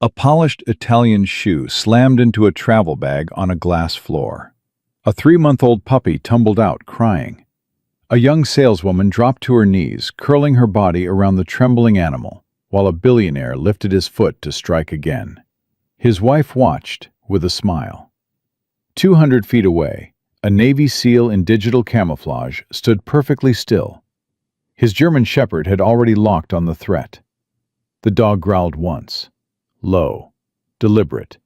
A polished Italian shoe slammed into a travel bag on a glass floor. A 3-month-old puppy tumbled out, crying. A young saleswoman dropped to her knees, curling her body around the trembling animal, while a billionaire lifted his foot to strike again. His wife watched, with a smile. 200 feet away, a Navy SEAL in digital camouflage stood perfectly still. His German Shepherd had already locked on the threat. The dog growled once, low, deliberate.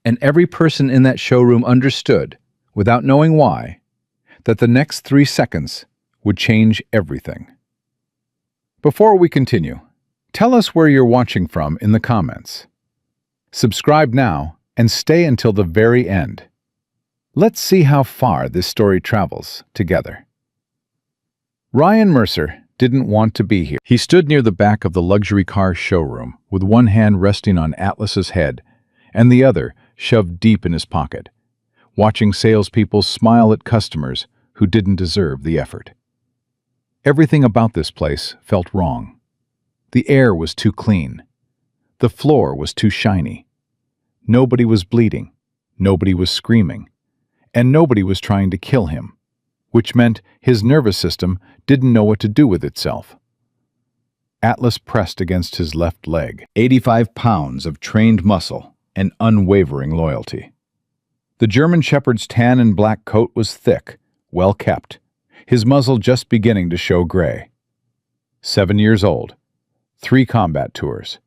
And every person in that showroom understood, without knowing why, that the next 3 seconds would change everything. Before we continue, tell us where you're watching from in the comments. Subscribe now and stay until the very end. Let's see how far this story travels together. Ryan Mercer didn't want to be here. He stood near the back of the luxury car showroom, with one hand resting on Atlas's head and the other shoved deep in his pocket, watching salespeople smile at customers who didn't deserve the effort. Everything about this place felt wrong. The air was too clean. The floor was too shiny. Nobody was bleeding. Nobody was screaming. And nobody was trying to kill him, which meant his nervous system didn't know what to do with itself. Atlas pressed against his left leg, 85 pounds of trained muscle and unwavering loyalty. The German Shepherd's tan and black coat was thick, well kept, his muzzle just beginning to show gray. 7 years old, 3 combat tours,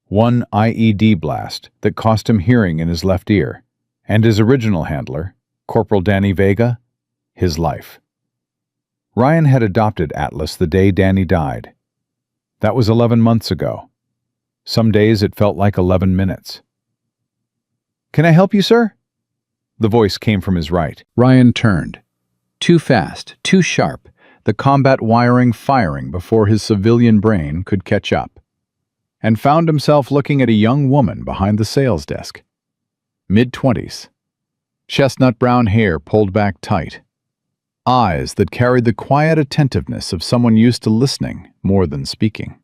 1 IED blast that cost him hearing in his left ear, and his original handler, Corporal Danny Vega, his life. Ryan had adopted Atlas the day Danny died. That was 11 months ago. Some days it felt like 11 minutes. "Can I help you, sir?" The voice came from his right. Ryan turned. Too fast, too sharp, the combat wiring firing before his civilian brain could catch up, and found himself looking at a young woman behind the sales desk. Mid-20s. Chestnut brown hair pulled back tight. Eyes that carried the quiet attentiveness of someone used to listening more than speaking.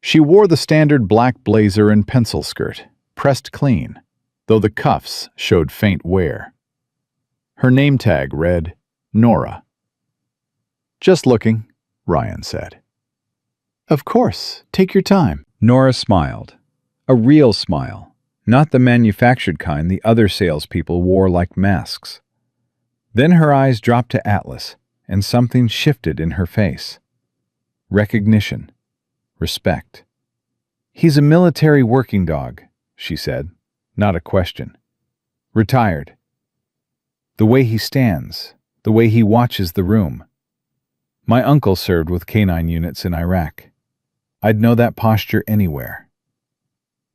She wore the standard black blazer and pencil skirt, pressed clean, though the cuffs showed faint wear. Her name tag read, Nora. "Just looking," Ryan said. "Of course, take your time." Nora smiled. A real smile, not the manufactured kind the other salespeople wore like masks. Then her eyes dropped to Atlas, and something shifted in her face. Recognition. Respect. "He's a military working dog," she said, not a question. "Retired. The way he stands, the way he watches the room. My uncle served with canine units in Iraq. I'd know that posture anywhere."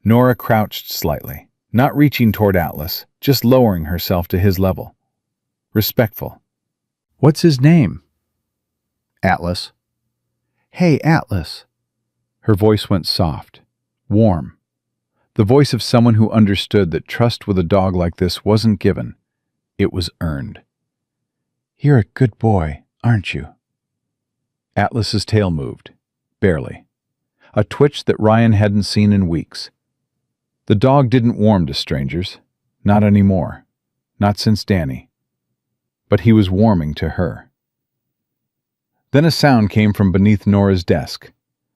Nora crouched slightly, not reaching toward Atlas, just lowering herself to his level. Respectful. "What's his name?" "Atlas." "Hey, Atlas." Her voice went soft, warm. The voice of someone who understood that trust with a dog like this wasn't given, it was earned. "You're a good boy, aren't you?" Atlas's tail moved, barely. A twitch that Ryan hadn't seen in weeks. The dog didn't warm to strangers, not anymore, not since Danny. But he was warming to her. Then a sound came from beneath Nora's desk,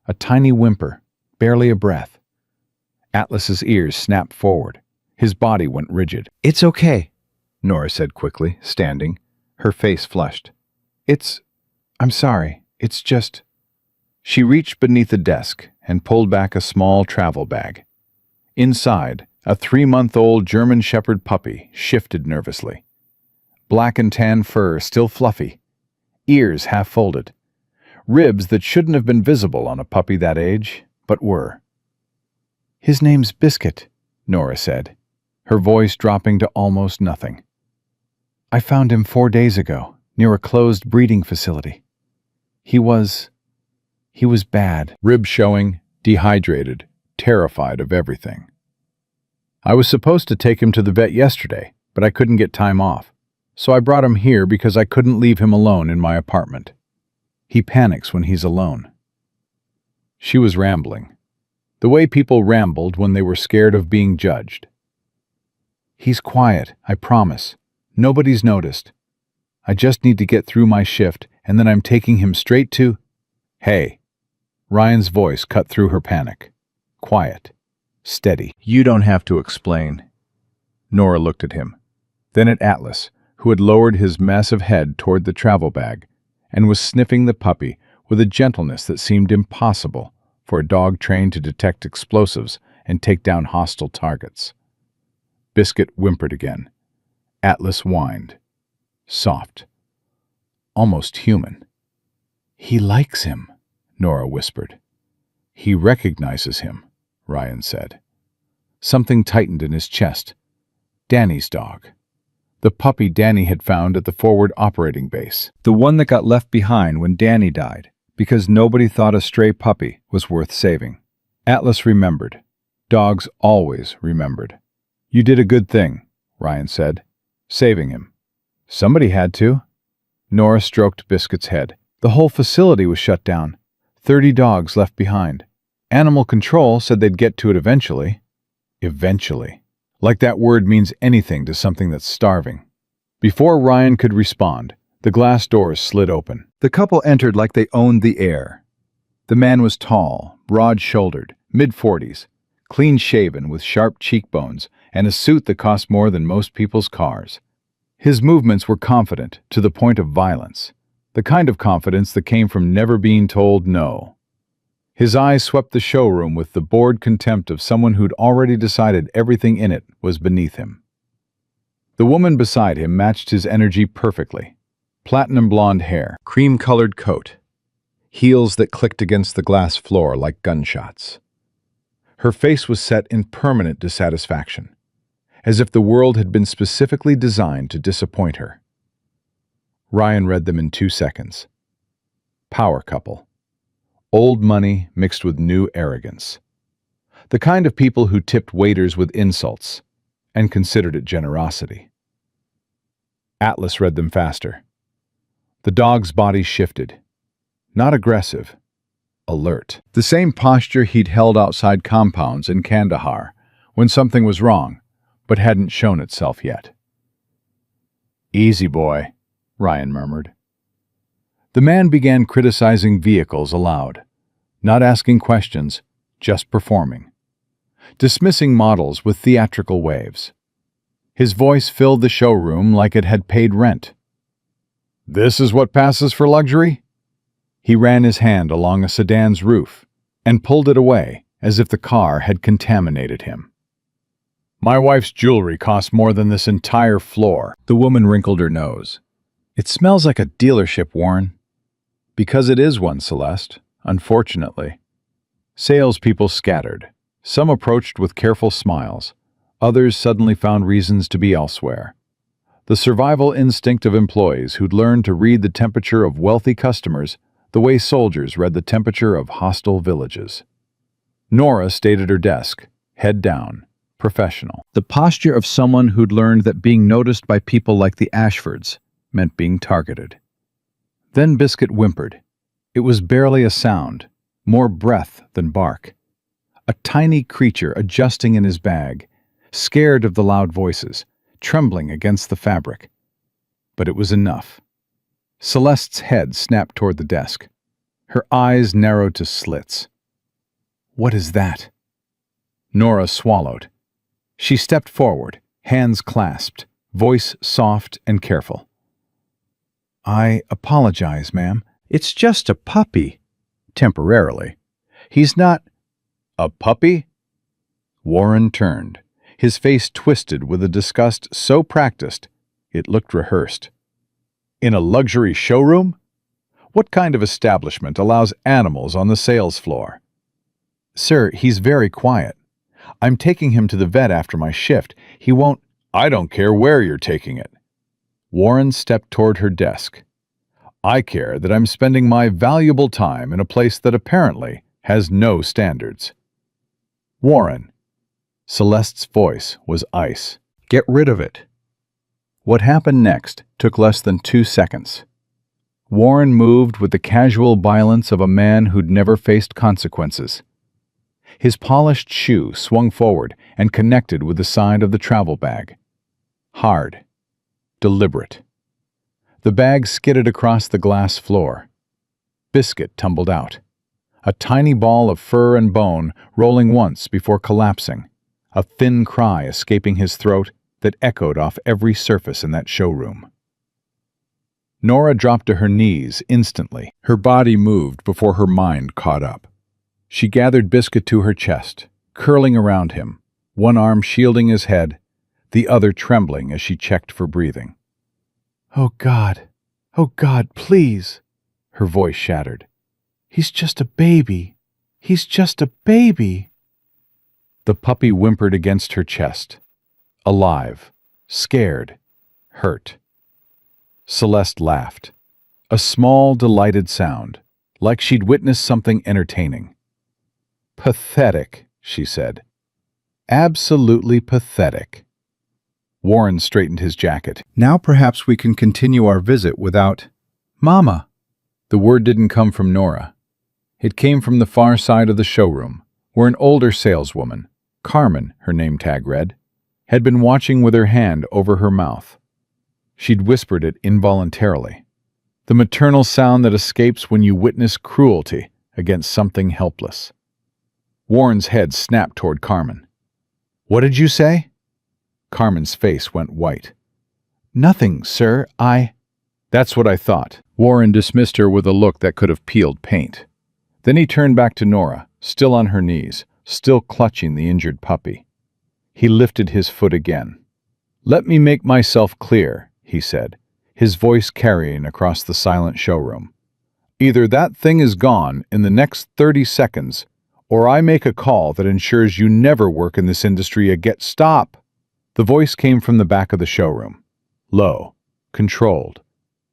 a tiny whimper, barely a breath. Atlas's ears snapped forward. His body went rigid. "It's okay," Nora said quickly, standing, her face flushed. I'm sorry, it's just..." She reached beneath the desk and pulled back a small travel bag. Inside, a 3-month-old German Shepherd puppy shifted nervously. Black and tan fur still fluffy, ears half folded, ribs that shouldn't have been visible on a puppy that age, but were. "His name's Biscuit," Nora said, her voice dropping to almost nothing. "I found him 4 days ago, near a closed breeding facility. He was bad." Ribs showing, dehydrated, terrified of everything. "I was supposed to take him to the vet yesterday, but I couldn't get time off. So I brought him here because I couldn't leave him alone in my apartment. He panics when he's alone." She was rambling. the way people rambled when they were scared of being judged. "He's quiet, I promise. Nobody's noticed. I just need to get through my shift, and then I'm taking him straight to—" "Hey." Ryan's voice cut through her panic. Quiet. Steady. "You don't have to explain." Nora looked at him, then at Atlas, who had lowered his massive head toward the travel bag and was sniffing the puppy with a gentleness that seemed impossible for a dog trained to detect explosives and take down hostile targets. Biscuit whimpered again. Atlas whined. Soft. Almost human. "He likes him," Nora whispered. "He recognizes him," Ryan said. Something tightened in his chest. Danny's dog. The puppy Danny had found at the forward operating base. The one that got left behind when Danny died, because nobody thought a stray puppy was worth saving. Atlas remembered. Dogs always remembered. "You did a good thing," Ryan said. "Saving him." "Somebody had to." Nora stroked Biscuit's head. "The whole facility was shut down. 30 dogs left behind. Animal control said they'd get to it eventually." Eventually. Like that word means anything to something that's starving. Before Ryan could respond, the glass doors slid open. The couple entered like they owned the air. The man was tall, broad-shouldered, mid-40s, clean-shaven with sharp cheekbones and a suit that cost more than most people's cars. His movements were confident to the point of violence, the kind of confidence that came from never being told no. His eyes swept the showroom with the bored contempt of someone who'd already decided everything in it was beneath him. The woman beside him matched his energy perfectly. Platinum blonde hair, cream-colored coat, heels that clicked against the glass floor like gunshots. Her face was set in permanent dissatisfaction, as if the world had been specifically designed to disappoint her. Ryan read them in 2 seconds. Power couple. Old money mixed with new arrogance. The kind of people who tipped waiters with insults and considered it generosity. Atlas read them faster. The dog's body shifted. Not aggressive. Alert. The same posture he'd held outside compounds in Kandahar when something was wrong, but hadn't shown itself yet. "Easy, boy," Ryan murmured. The man began criticizing vehicles aloud, not asking questions, just performing, dismissing models with theatrical waves. His voice filled the showroom like it had paid rent. "This is what passes for luxury?" He ran his hand along a sedan's roof and pulled it away as if the car had contaminated him. "My wife's jewelry costs more than this entire floor." The woman wrinkled her nose. "It smells like a dealership, Warren." "Because it is one, Celeste, unfortunately." Salespeople scattered. Some approached with careful smiles. Others suddenly found reasons to be elsewhere. The survival instinct of employees who'd learned to read the temperature of wealthy customers the way soldiers read the temperature of hostile villages. Nora stayed at her desk, head down, professional. The posture of someone who'd learned that being noticed by people like the Ashfords meant being targeted. Then Biscuit whimpered. It was barely a sound, more breath than bark. A tiny creature adjusting in his bag, scared of the loud voices, trembling against the fabric. But it was enough. Celeste's head snapped toward the desk. Her eyes narrowed to slits. "What is that?" Nora swallowed. She stepped forward, hands clasped, voice soft and careful. "I apologize, ma'am. It's just a puppy." Temporarily. "He's not—" "A puppy?" Warren turned, his face twisted with a disgust so practiced it looked rehearsed. "In a luxury showroom? What kind of establishment allows animals on the sales floor?" "Sir, he's very quiet. I'm taking him to the vet after my shift. He won't—" "I don't care where you're taking it." Warren stepped toward her desk. "I care that I'm spending my valuable time in a place that apparently has no standards." "Warren." Celeste's voice was ice. "Get rid of it." What happened next took less than 2 seconds. Warren moved with the casual violence of a man who'd never faced consequences. His polished shoe swung forward and connected with the side of the travel bag. Hard. Deliberate. The bag skidded across the glass floor. Biscuit tumbled out. A tiny ball of fur and bone rolling once before collapsing, a thin cry escaping his throat that echoed off every surface in that showroom. Nora dropped to her knees instantly. Her body moved before her mind caught up. She gathered Biscuit to her chest, curling around him, one arm shielding his head, the other trembling as she checked for breathing. "Oh God, please," her voice shattered. "He's just a baby. He's just a baby." The puppy whimpered against her chest. Alive, scared, hurt. Celeste laughed. A small, delighted sound, like she'd witnessed something entertaining. "Pathetic," she said. "Absolutely pathetic." Warren straightened his jacket. "Now perhaps we can continue our visit without—" "Mama!" The word didn't come from Nora. It came from the far side of the showroom, where an older saleswoman, Carmen, her name tag read, had been watching with her hand over her mouth. She'd whispered it involuntarily. The maternal sound that escapes when you witness cruelty against something helpless. Warren's head snapped toward Carmen. "What did you say?" Carmen's face went white. "Nothing, sir. That's what I thought." Warren dismissed her with a look that could have peeled paint. Then he turned back to Nora, still on her knees, still clutching the injured puppy. He lifted his foot again. "Let me make myself clear," he said, his voice carrying across the silent showroom. "Either that thing is gone in the next 30 seconds, or I make a call that ensures you never work in this industry again." "Stop!" The voice came from the back of the showroom. Low, controlled,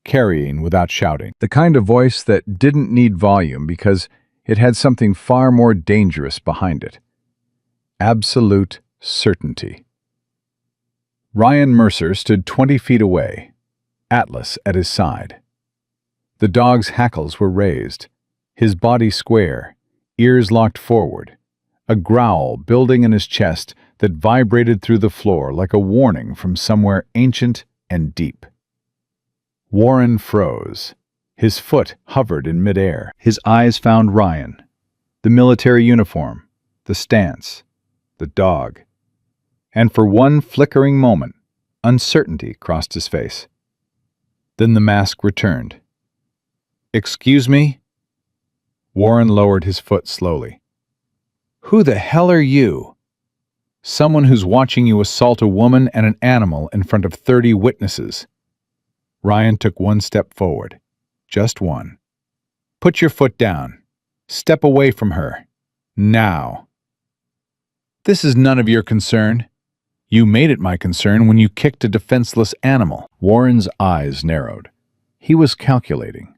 carrying without shouting. The kind of voice that didn't need volume because it had something far more dangerous behind it. Absolute certainty. Ryan Mercer stood 20 feet away, Atlas at his side. The dog's hackles were raised, his body square, ears locked forward, a growl building in his chest that vibrated through the floor like a warning from somewhere ancient and deep. Warren froze. His foot hovered in midair. His eyes found Ryan. The military uniform, the stance, the dog. And for one flickering moment, uncertainty crossed his face. Then the mask returned. "Excuse me?" Warren lowered his foot slowly. "Who the hell are you?" "Someone who's watching you assault a woman and an animal in front of 30 witnesses." Ryan took one step forward. Just one. "Put your foot down. Step away from her. Now." "This is none of your concern. You made it my concern when you kicked a defenseless animal." Warren's eyes narrowed. He was calculating.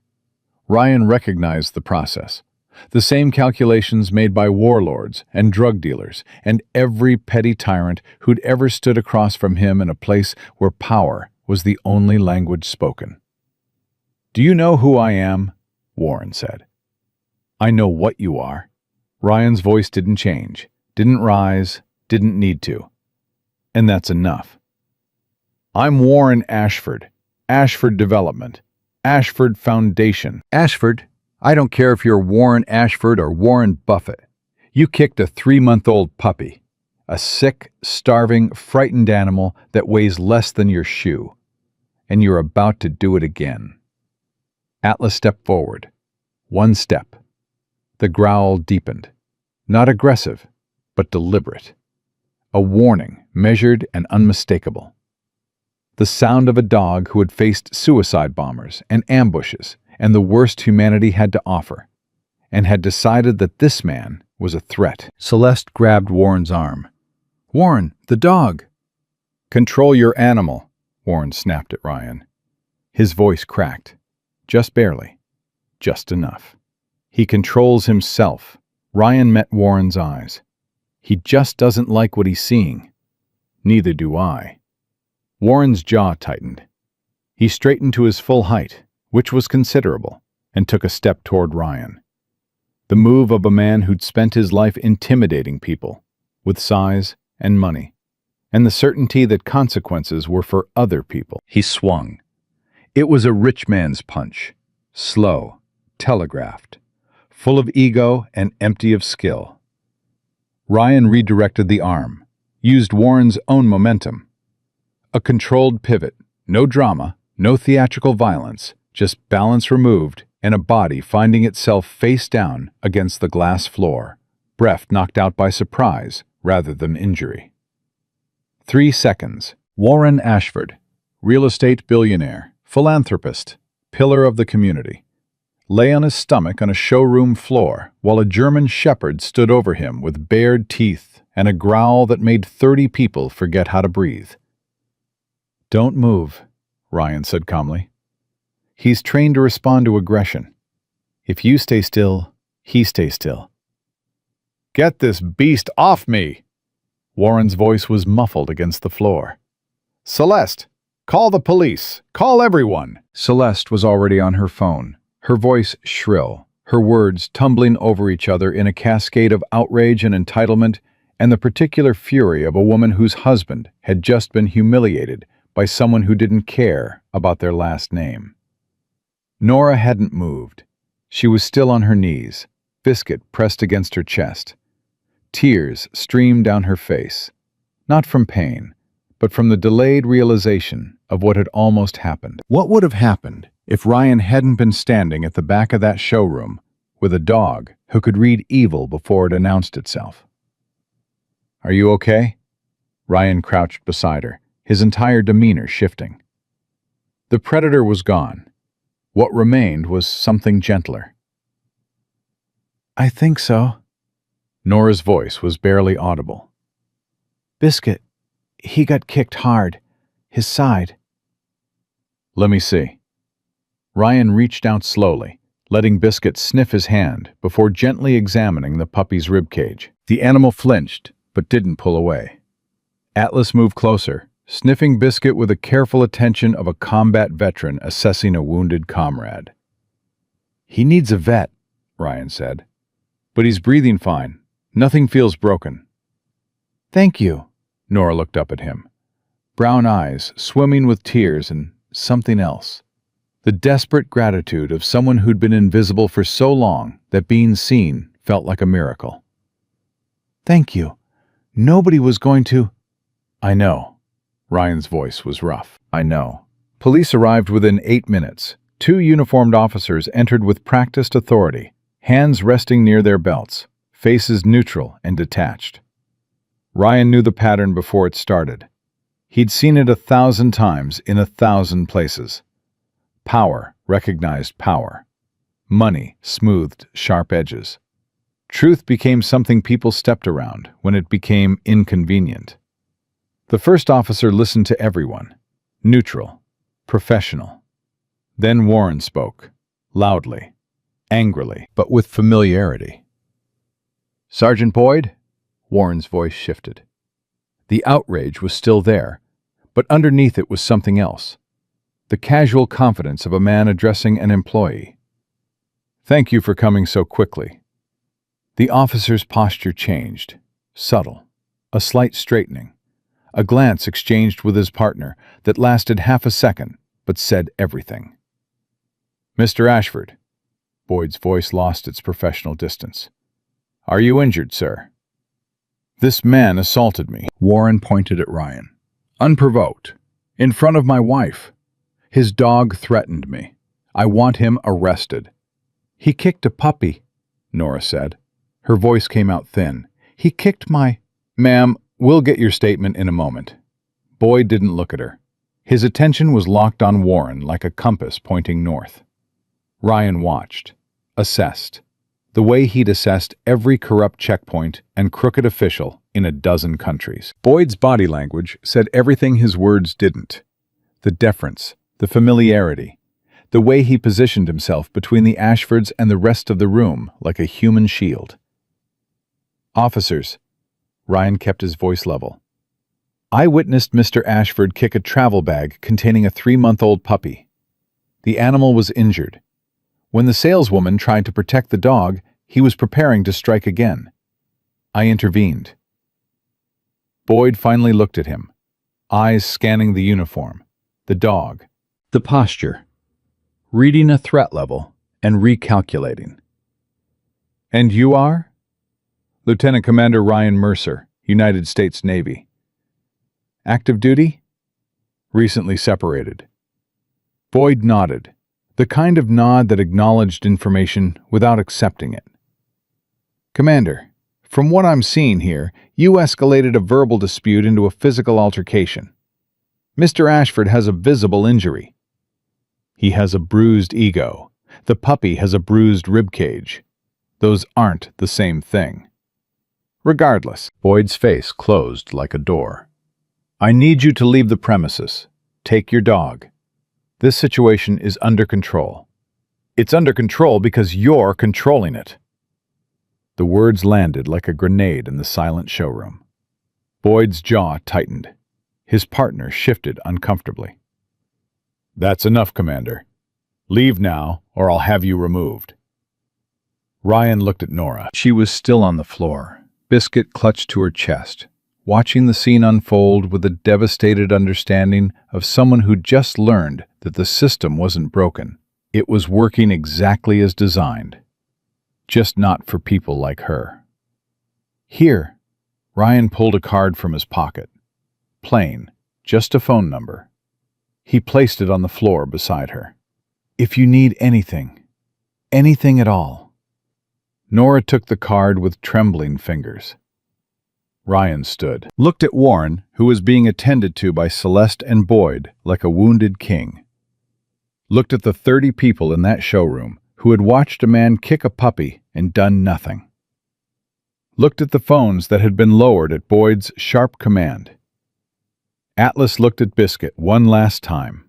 Ryan recognized the process. The same calculations made by warlords and drug dealers and every petty tyrant who'd ever stood across from him in a place where power was the only language spoken. "Do you know who I am?" Warren said. "I know what you are." Ryan's voice didn't change, didn't rise, didn't need to. "And that's enough. I'm Warren Ashford, Ashford Development, Ashford Foundation." "Ashford? I don't care if you're Warren Ashford or Warren Buffett. You kicked a 3-month-old puppy, a sick, starving, frightened animal that weighs less than your shoe. And you're about to do it again." Atlas stepped forward. One step. The growl deepened. Not aggressive, but deliberate. A warning, measured and unmistakable. The sound of a dog who had faced suicide bombers and ambushes and the worst humanity had to offer, and had decided that this man was a threat. Celeste grabbed Warren's arm. "Warren, the dog!" "Control your animal," Warren snapped at Ryan. His voice cracked. Just barely. Just enough. "He controls himself." Ryan met Warren's eyes. "He just doesn't like what he's seeing." "Neither do I." Warren's jaw tightened. He straightened to his full height, which was considerable, and took a step toward Ryan. The move of a man who'd spent his life intimidating people, with size and money, and the certainty that consequences were for other people. He swung. It was a rich man's punch, slow, telegraphed, full of ego and empty of skill. Ryan redirected the arm, used Warren's own momentum. A controlled pivot, no drama, no theatrical violence, just balance removed and a body finding itself face down against the glass floor, breath knocked out by surprise rather than injury. 3 seconds. Warren Ashford, real estate billionaire, philanthropist, pillar of the community, lay on his stomach on a showroom floor while a German shepherd stood over him with bared teeth and a growl that made 30 people forget how to breathe. "Don't move," Ryan said calmly. "He's trained to respond to aggression. If you stay still, he stays still." "Get this beast off me!" Warren's voice was muffled against the floor. "Celeste, call the police! Call everyone!" Celeste was already on her phone, her voice shrill, her words tumbling over each other in a cascade of outrage and entitlement and the particular fury of a woman whose husband had just been humiliated by someone who didn't care about their last name. Nora hadn't moved. She was still on her knees, biscuit pressed against her chest. Tears streamed down her face, not from pain, but from the delayed realization of what had almost happened. What would have happened if Ryan hadn't been standing at the back of that showroom with a dog who could read evil before it announced itself? "Are you okay?" Ryan crouched beside her, his entire demeanor shifting. The predator was gone. What remained was something gentler. "I think so." Nora's voice was barely audible. "Biscuit, he got kicked hard. His side." "Let me see." Ryan reached out slowly, letting Biscuit sniff his hand before gently examining the puppy's ribcage. The animal flinched, but didn't pull away. Atlas moved closer, sniffing Biscuit with the careful attention of a combat veteran assessing a wounded comrade. "He needs a vet," Ryan said. "But he's breathing fine. Nothing feels broken." "Thank you." Nora looked up at him, brown eyes swimming with tears and something else. The desperate gratitude of someone who'd been invisible for so long that being seen felt like a miracle. "Thank you. Nobody was going to—" "I know." Ryan's voice was rough. "I know." Police arrived within 8 minutes. 2 uniformed officers entered with practiced authority, hands resting near their belts, faces neutral and detached. Ryan knew the pattern before it started. He'd seen it 1,000 times in 1,000 places. Power recognized power. Money smoothed sharp edges. Truth became something people stepped around when it became inconvenient. The first officer listened to everyone, neutral, professional. Then Warren spoke, loudly, angrily, but with familiarity. "Sergeant Boyd?" Warren's voice shifted. The outrage was still there, but underneath it was something else. The casual confidence of a man addressing an employee. "Thank you for coming so quickly." The officer's posture changed, subtle, a slight straightening, a glance exchanged with his partner that lasted half a second but said everything. "Mr. Ashford," Boyd's voice lost its professional distance. "Are you injured, sir?" "This man assaulted me," Warren pointed at Ryan. "Unprovoked, in front of my wife. His dog threatened me. I want him arrested." "He kicked a puppy," Nora said. Her voice came out thin. "He kicked my—" "Ma'am, we'll get your statement in a moment." Boyd didn't look at her. His attention was locked on Warren like a compass pointing north. Ryan watched, assessed, the way he'd assessed every corrupt checkpoint and crooked official in a dozen countries. Boyd's body language said everything his words didn't. The deference, the familiarity, the way he positioned himself between the Ashfords and the rest of the room like a human shield. "Officers," Ryan kept his voice level. "I witnessed Mr. Ashford kick a travel bag containing a 3-month-old puppy. The animal was injured. When the saleswoman tried to protect the dog, He was preparing to strike again. I intervened. Boyd finally looked at him, eyes scanning the uniform, the dog, the posture, reading a threat level and recalculating. "And you are?" "Lieutenant Commander Ryan Mercer, United States Navy." "Active duty?" "Recently separated." Boyd nodded, the kind of nod that acknowledged information without accepting it. "Commander, from what I'm seeing here, you escalated a verbal dispute into a physical altercation. Mr. Ashford has a visible injury. He has a bruised ego. The puppy has a bruised ribcage. Those aren't the same thing." "Regardless," Boyd's face closed like a door. "I need you to leave the premises. Take your dog. This situation is under control. It's under control because you're controlling it." The words landed like a grenade in the silent showroom. Boyd's jaw tightened. His partner shifted uncomfortably. "That's enough, Commander. Leave now, or I'll have you removed." Ryan looked at Nora. She was still on the floor, biscuit clutched to her chest, watching the scene unfold with a devastated understanding of someone who'd just learned that the system wasn't broken. It was working exactly as designed. Just not for people like her. "Here." Ryan pulled a card from his pocket. Plain, just a phone number. He placed it on the floor beside her. "If you need anything at all." Nora took the card with trembling fingers. Ryan stood, looked at Warren, who was being attended to by Celeste and Boyd like a wounded king. Looked at the 30 people in that showroom who had watched a man kick a puppy and done nothing. Looked at the phones that had been lowered at Boyd's sharp command. Atlas looked at Biscuit one last time.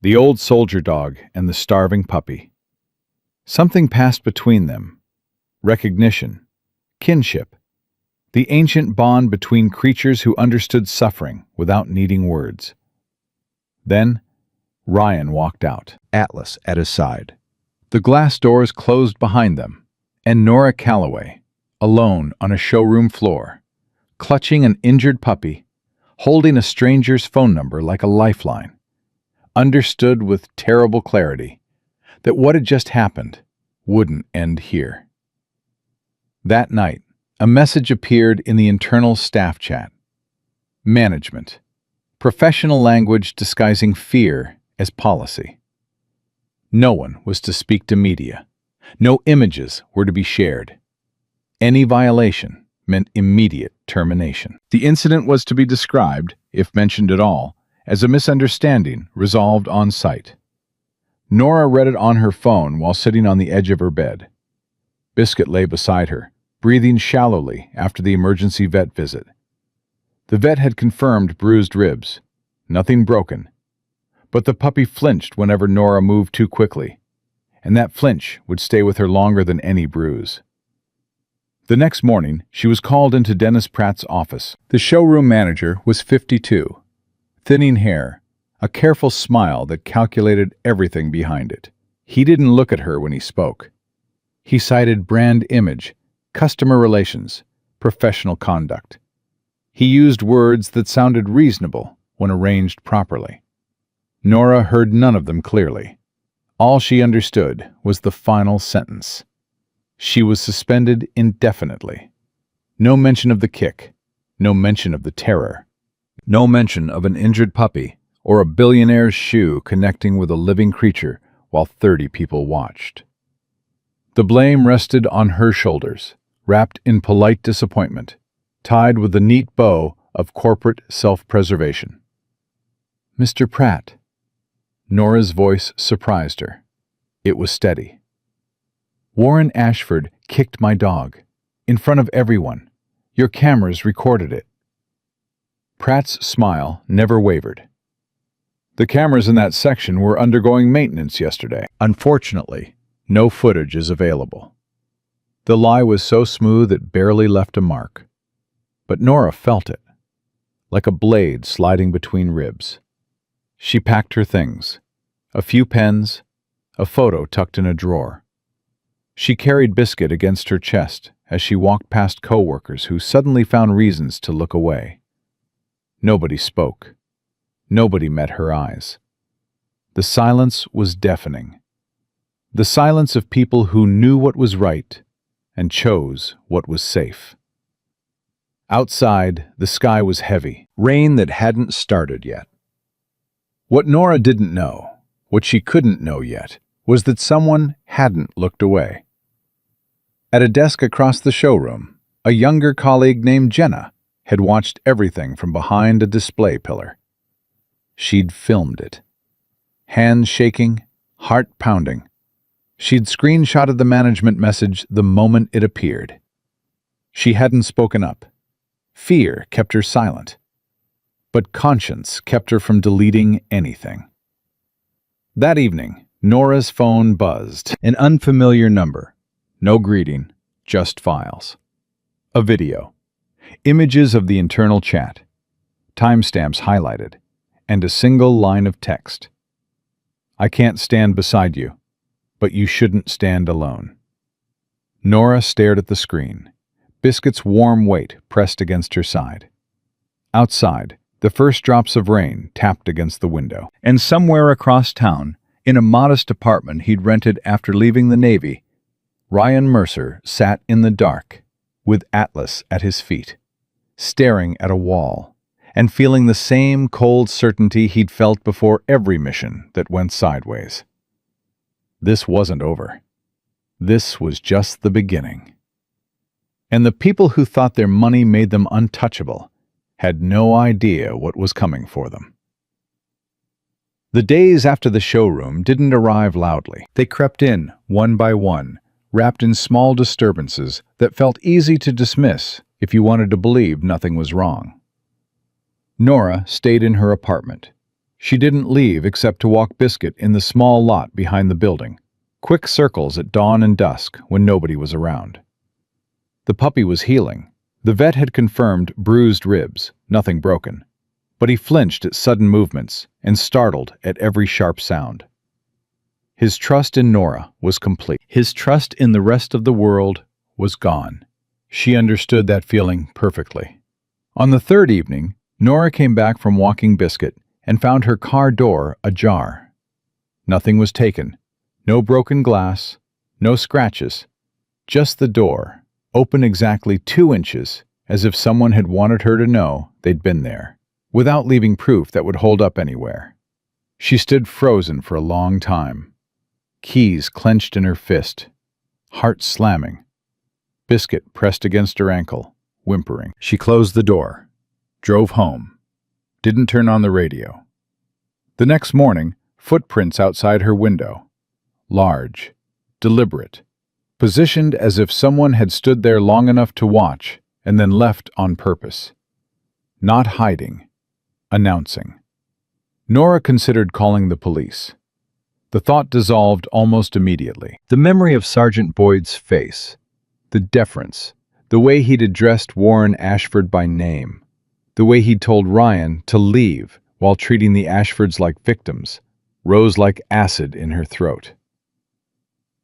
The old soldier dog and the starving puppy. Something passed between them. Recognition. Kinship. The ancient bond between creatures who understood suffering without needing words. Then, Ryan walked out, Atlas at his side. The glass doors closed behind them, and Nora Calloway, alone on a showroom floor, clutching an injured puppy, holding a stranger's phone number like a lifeline, understood with terrible clarity that what had just happened wouldn't end here. That night, a message appeared in the internal staff chat. Management. Professional language disguising fear as policy. No one was to speak to media. No images were to be shared. Any violation meant immediate termination. The incident was to be described, if mentioned at all, as a misunderstanding resolved on site. Nora read it on her phone while sitting on the edge of her bed. Biscuit lay beside her, breathing shallowly after the emergency vet visit. The vet had confirmed bruised ribs. Nothing broken. But the puppy flinched whenever Nora moved too quickly, and that flinch would stay with her longer than any bruise. The next morning, she was called into Dennis Pratt's office. The showroom manager was 52. Thinning hair, a careful smile that calculated everything behind it. He didn't look at her when he spoke. He cited brand image, customer relations, professional conduct. He used words that sounded reasonable when arranged properly. Nora heard none of them clearly. All she understood was the final sentence. She was suspended indefinitely. No mention of the kick, no mention of the terror, no mention of an injured puppy or a billionaire's shoe connecting with a living creature while 30 people watched. The blame rested on her shoulders, wrapped in polite disappointment, tied with a neat bow of corporate self-preservation. "Mr. Pratt." Nora's voice surprised her. It was steady. "Warren Ashford kicked my dog. In front of everyone. Your cameras recorded it." Pratt's smile never wavered. "The cameras in that section were undergoing maintenance yesterday. Unfortunately, no footage is available." The lie was so smooth it barely left a mark. But Nora felt it, like a blade sliding between ribs. She packed her things, a few pens, a photo tucked in a drawer. She carried Biscuit against her chest as she walked past coworkers who suddenly found reasons to look away. Nobody spoke. Nobody met her eyes. The silence was deafening. The silence of people who knew what was right and chose what was safe. Outside, the sky was heavy, rain that hadn't started yet. What Nora didn't know, what she couldn't know yet, was that someone hadn't looked away. At a desk across the showroom, a younger colleague named Jenna had watched everything from behind a display pillar. She'd filmed it. Hands shaking, heart pounding. She'd screenshotted the management message the moment it appeared. She hadn't spoken up. Fear kept her silent. But conscience kept her from deleting anything. That evening, Nora's phone buzzed. An unfamiliar number. No greeting, just files. A video. Images of the internal chat. Timestamps highlighted. And a single line of text. I can't stand beside you, but you shouldn't stand alone. Nora stared at the screen. Biscuit's warm weight pressed against her side. Outside, the first drops of rain tapped against the window. And somewhere across town, in a modest apartment he'd rented after leaving the Navy, Ryan Mercer sat in the dark, with Atlas at his feet, staring at a wall, and feeling the same cold certainty he'd felt before every mission that went sideways. This wasn't over. This was just the beginning. And the people who thought their money made them untouchable had no idea what was coming for them. The days after the showroom didn't arrive loudly. They crept in, one by one, wrapped in small disturbances that felt easy to dismiss if you wanted to believe nothing was wrong. Nora stayed in her apartment. She didn't leave except to walk Biscuit in the small lot behind the building, quick circles at dawn and dusk when nobody was around. The puppy was healing. The vet had confirmed bruised ribs, nothing broken, but he flinched at sudden movements and startled at every sharp sound. His trust in Nora was complete. His trust in the rest of the world was gone. She understood that feeling perfectly. On the third evening, Nora came back from walking Biscuit and found her car door ajar. Nothing was taken. No broken glass, no scratches, just the door, open exactly 2 inches, as if someone had wanted her to know they'd been there, without leaving proof that would hold up anywhere. She stood frozen for a long time, keys clenched in her fist, heart slamming. Biscuit pressed against her ankle, whimpering. She closed the door, drove home, didn't turn on the radio. The next morning, footprints outside her window, large, deliberate, positioned as if someone had stood there long enough to watch and then left on purpose. Not hiding, announcing. Nora considered calling the police. The thought dissolved almost immediately. The memory of Sergeant Boyd's face, the deference, the way he'd addressed Warren Ashford by name, the way he'd told Ryan to leave while treating the Ashfords like victims, rose like acid in her throat.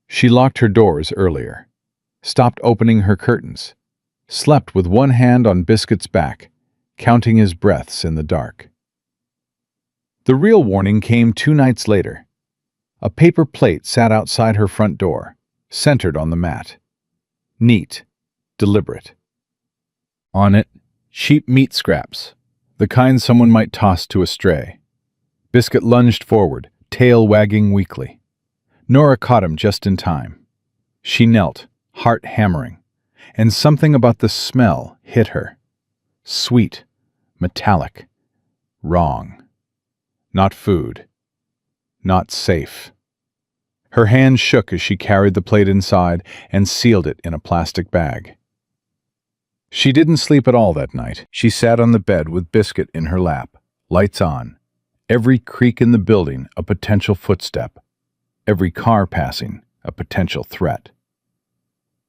She locked her doors earlier, stopped opening her curtains, slept with one hand on Biscuit's back, counting his breaths in the dark. The real warning came 2 nights later. A paper plate sat outside her front door, centered on the mat. Neat, deliberate. On it, cheap meat scraps, the kind someone might toss to a stray. Biscuit lunged forward, tail wagging weakly. Nora caught him just in time. She knelt, heart hammering, and something about the smell hit her. Sweet, metallic, wrong. Not food. Not safe. Her hand shook as she carried the plate inside and sealed it in a plastic bag. She didn't sleep at all that night. She sat on the bed with Biscuit in her lap, lights on. Every creak in the building a potential footstep. Every car passing a potential threat.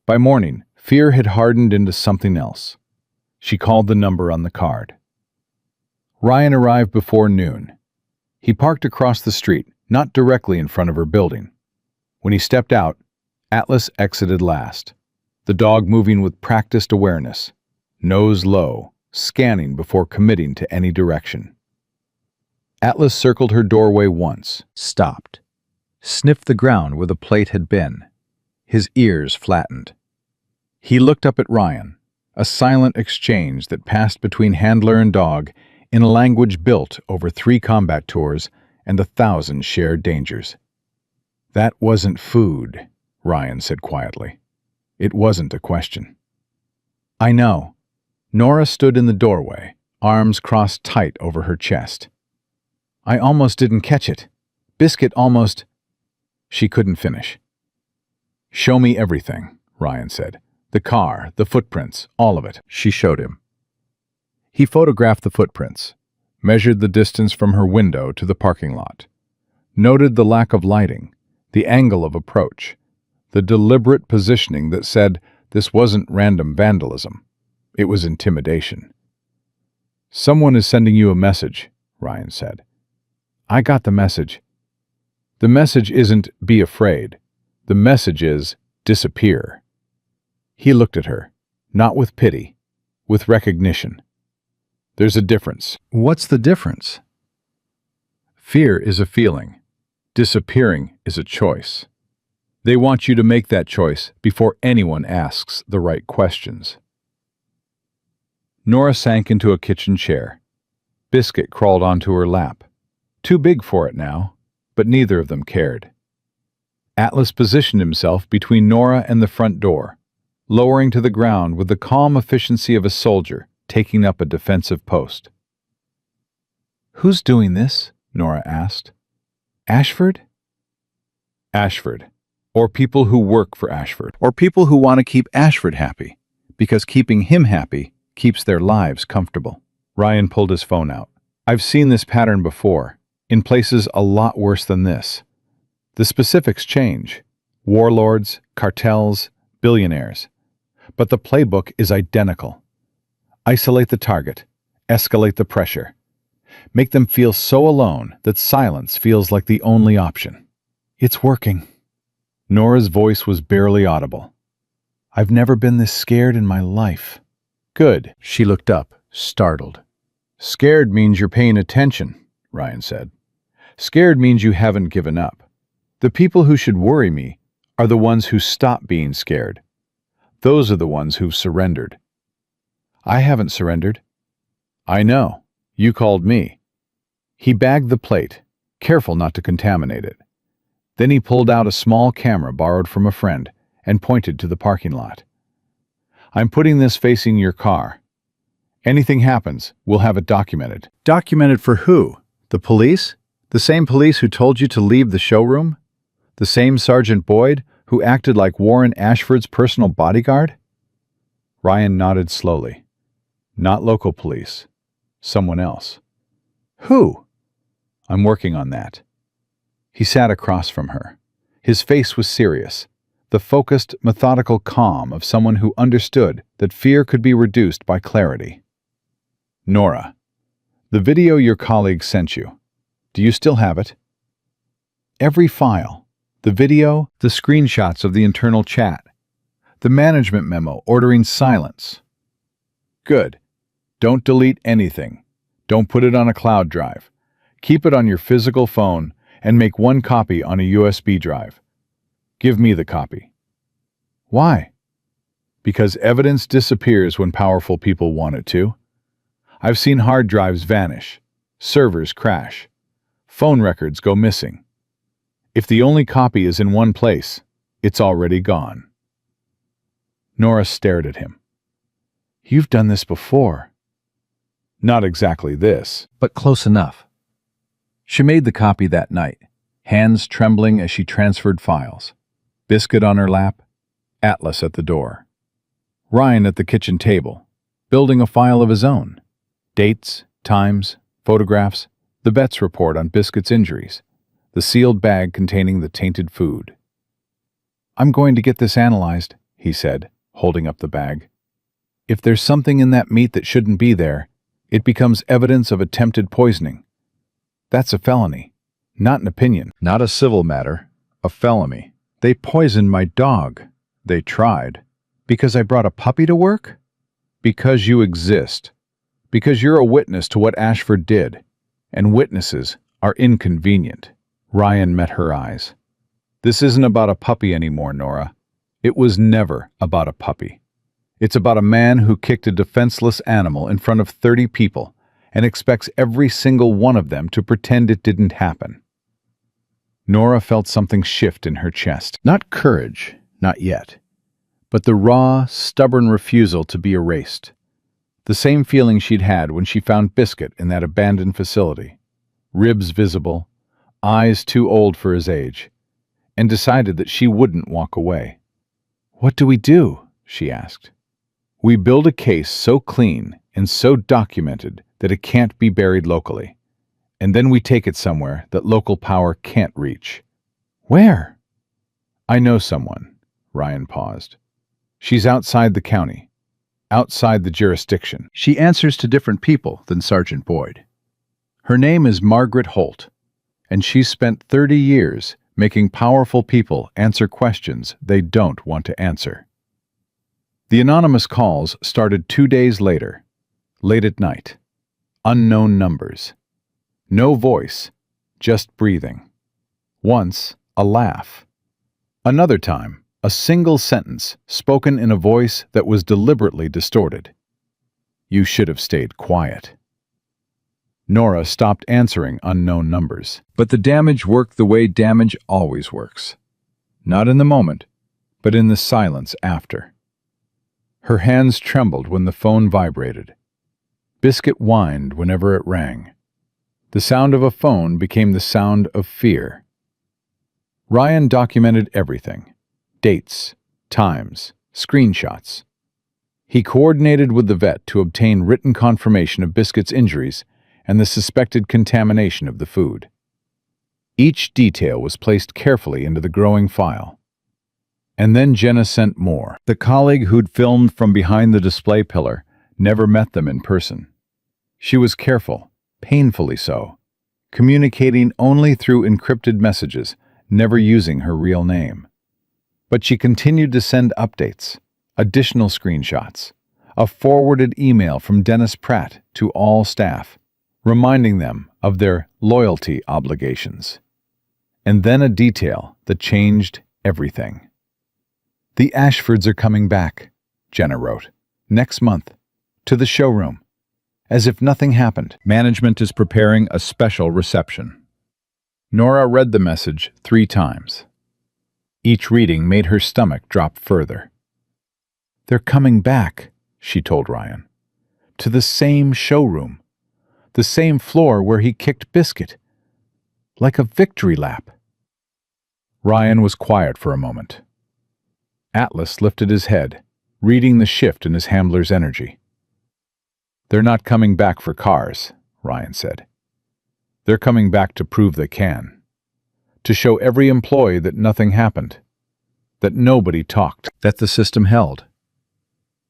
By morning, fear had hardened into something else. She called the number on the card. Ryan arrived before noon. He parked across the street, not directly in front of her building. When he stepped out, Atlas exited last, the dog moving with practiced awareness, nose low, scanning before committing to any direction. Atlas circled her doorway once, stopped, sniffed the ground where the plate had been. His ears flattened. He looked up at Ryan, a silent exchange that passed between handler and dog in a language built over 3 combat tours and 1,000 shared dangers. "That wasn't food," Ryan said quietly. It wasn't a question. "I know." Nora stood in the doorway, arms crossed tight over her chest. "I almost didn't catch it. Biscuit almost—" She couldn't finish. "Show me everything," Ryan said. "The car, the footprints, all of it." She showed him. He photographed the footprints, measured the distance from her window to the parking lot, noted the lack of lighting, the angle of approach, the deliberate positioning that said this wasn't random vandalism. It was intimidation. "Someone is sending you a message," Ryan said. "I got the message." "The message isn't be afraid. The message is disappear." He looked at her, not with pity, with recognition. "There's a difference." "What's the difference?" "Fear is a feeling. Disappearing is a choice. They want you to make that choice before anyone asks the right questions." Nora sank into a kitchen chair. Biscuit crawled onto her lap. Too big for it now, but neither of them cared. Atlas positioned himself between Nora and the front door, lowering to the ground with the calm efficiency of a soldier taking up a defensive post. "Who's doing this?" Nora asked. "Ashford?" "Ashford. Or people who work for Ashford. Or people who want to keep Ashford happy, because keeping him happy keeps their lives comfortable." Ryan pulled his phone out. "I've seen this pattern before, in places a lot worse than this. The specifics change. Warlords, cartels, billionaires. But the playbook is identical. Isolate the target, escalate the pressure. Make them feel so alone that silence feels like the only option. It's working." Nora's voice was barely audible. "I've never been this scared in my life." "Good." She looked up, startled. "Scared means you're paying attention," Ryan said. "Scared means you haven't given up. The people who should worry me are the ones who stop being scared. Those are the ones who've surrendered." "I haven't surrendered." "I know. You called me." He bagged the plate, careful not to contaminate it. Then he pulled out a small camera borrowed from a friend and pointed to the parking lot. "I'm putting this facing your car. Anything happens, we'll have it documented." "Documented for who? The police? The same police who told you to leave the showroom? The same Sergeant Boyd who acted like Warren Ashford's personal bodyguard?" Ryan nodded slowly. "Not local police. Someone else." "Who?" "I'm working on that." He sat across from her. His face was serious, the focused, methodical calm of someone who understood that fear could be reduced by clarity. "Nora, the video your colleague sent you, do you still have it?" "Every file. The video, the screenshots of the internal chat, the management memo ordering silence." "Good. Don't delete anything. Don't put it on a cloud drive. Keep it on your physical phone and make one copy on a USB drive. Give me the copy." "Why?" "Because evidence disappears when powerful people want it to. I've seen hard drives vanish, servers crash, phone records go missing. If the only copy is in one place, it's already gone." Nora stared at him. "You've done this before." "Not exactly this, but close enough." She made the copy that night, hands trembling as she transferred files. Biscuit on her lap, Atlas at the door. Ryan at the kitchen table, building a file of his own. Dates, times, photographs, the Betts report on Biscuit's injuries, the sealed bag containing the tainted food. "I'm going to get this analyzed," he said, holding up the bag. "If there's something in that meat that shouldn't be there, it becomes evidence of attempted poisoning. That's a felony, not an opinion." "Not a civil matter, a felony," They poisoned my dog. They tried. Because I brought a puppy to work? Because you exist. Because you're a witness to what Ashford did. And witnesses are inconvenient. Ryan met her eyes. This isn't about a puppy anymore, Nora. It was never about a puppy. It's about a man who kicked a defenseless animal in front of 30 people and expects every single one of them to pretend it didn't happen. Nora felt something shift in her chest. Not courage, not yet, but the raw, stubborn refusal to be erased. The same feeling she'd had when she found Biscuit in that abandoned facility. Ribs visible, eyes too old for his age, and decided that she wouldn't walk away. "What do we do?" she asked. "We build a case so clean and so documented that it can't be buried locally. And then we take it somewhere that local power can't reach." "Where?" "I know someone." Ryan paused. "She's outside the county, outside the jurisdiction. She answers to different people than Sergeant Boyd. Her name is Margaret Holt, and she's spent 30 years making powerful people answer questions they don't want to answer." The anonymous calls started 2 days later, late at night. Unknown numbers. No voice, just breathing. Once, a laugh. Another time, a single sentence spoken in a voice that was deliberately distorted. "You should have stayed quiet." Nora stopped answering unknown numbers. But the damage worked the way damage always works. Not in the moment, but in the silence after. Her hands trembled when the phone vibrated. Biscuit whined whenever it rang. The sound of a phone became the sound of fear. Ryan documented everything. Dates, times, screenshots. He coordinated with the vet to obtain written confirmation of Biscuit's injuries and the suspected contamination of the food. Each detail was placed carefully into the growing file. And then Jenna sent more. The colleague who'd filmed from behind the display pillar never met them in person. She was careful, painfully so, communicating only through encrypted messages, never using her real name. But she continued to send updates, additional screenshots, a forwarded email from Dennis Pratt to all staff, reminding them of their loyalty obligations. And then a detail that changed everything. "The Ashfords are coming back," Jenna wrote, "next month, to the showroom. As if nothing happened. Management is preparing a special reception." Nora read the message 3 times. Each reading made her stomach drop further. "They're coming back," she told Ryan. "To the same showroom. The same floor where he kicked Biscuit. Like a victory lap." Ryan was quiet for a moment. Atlas lifted his head, reading the shift in his handler's energy. "They're not coming back for cars," Ryan said. "They're coming back to prove they can. To show every employee that nothing happened. That nobody talked. That the system held."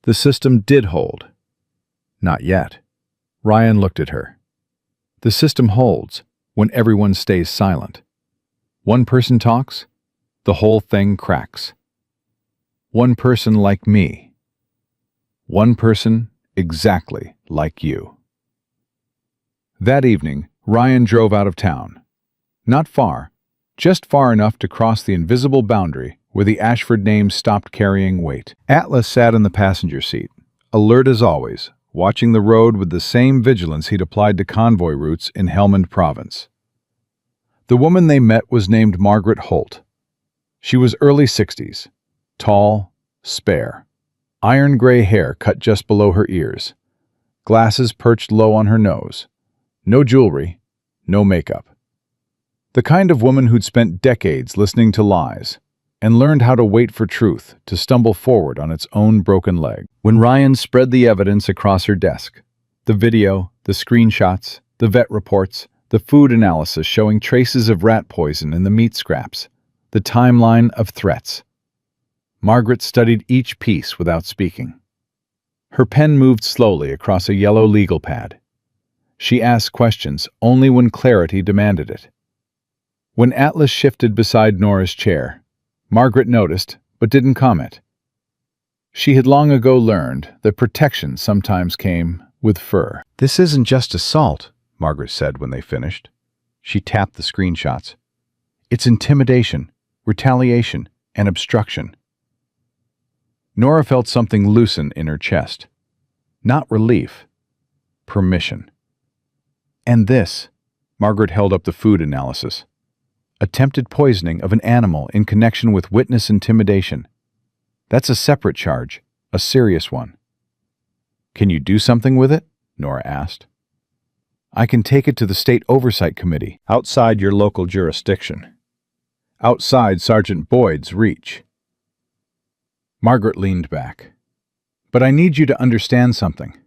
The system did hold. Not yet. Ryan looked at her. The system holds when everyone stays silent. One person talks, the whole thing cracks. One person like me. One person exactly like you. That evening, Ryan drove out of town. Not far, just far enough to cross the invisible boundary where the Ashford name stopped carrying weight. Atlas sat in the passenger seat, alert as always, watching the road with the same vigilance he'd applied to convoy routes in Helmand Province. The woman they met was named Margaret Holt. She was early 60s, tall, spare, iron-gray hair cut just below her ears, glasses perched low on her nose, no jewelry, no makeup. The kind of woman who'd spent decades listening to lies and learned how to wait for truth to stumble forward on its own broken leg. When Ryan spread the evidence across her desk, the video, the screenshots, the vet reports, the food analysis showing traces of rat poison in the meat scraps, the timeline of threats, Margaret studied each piece without speaking. Her pen moved slowly across a yellow legal pad. She asked questions only when clarity demanded it. When Atlas shifted beside Nora's chair, Margaret noticed, but didn't comment. She had long ago learned that protection sometimes came with fur. "This isn't just assault," Margaret said when they finished. She tapped the screenshots. "It's intimidation, retaliation, and obstruction." Nora felt something loosen in her chest. Not relief. Permission. "And this," Margaret held up the food analysis. "Attempted poisoning of an animal in connection with witness intimidation. That's a separate charge, a serious one." "Can you do something with it?" Nora asked. "I can take it to the State Oversight Committee, outside your local jurisdiction. Outside Sergeant Boyd's reach." Margaret leaned back. "But I need you to understand something.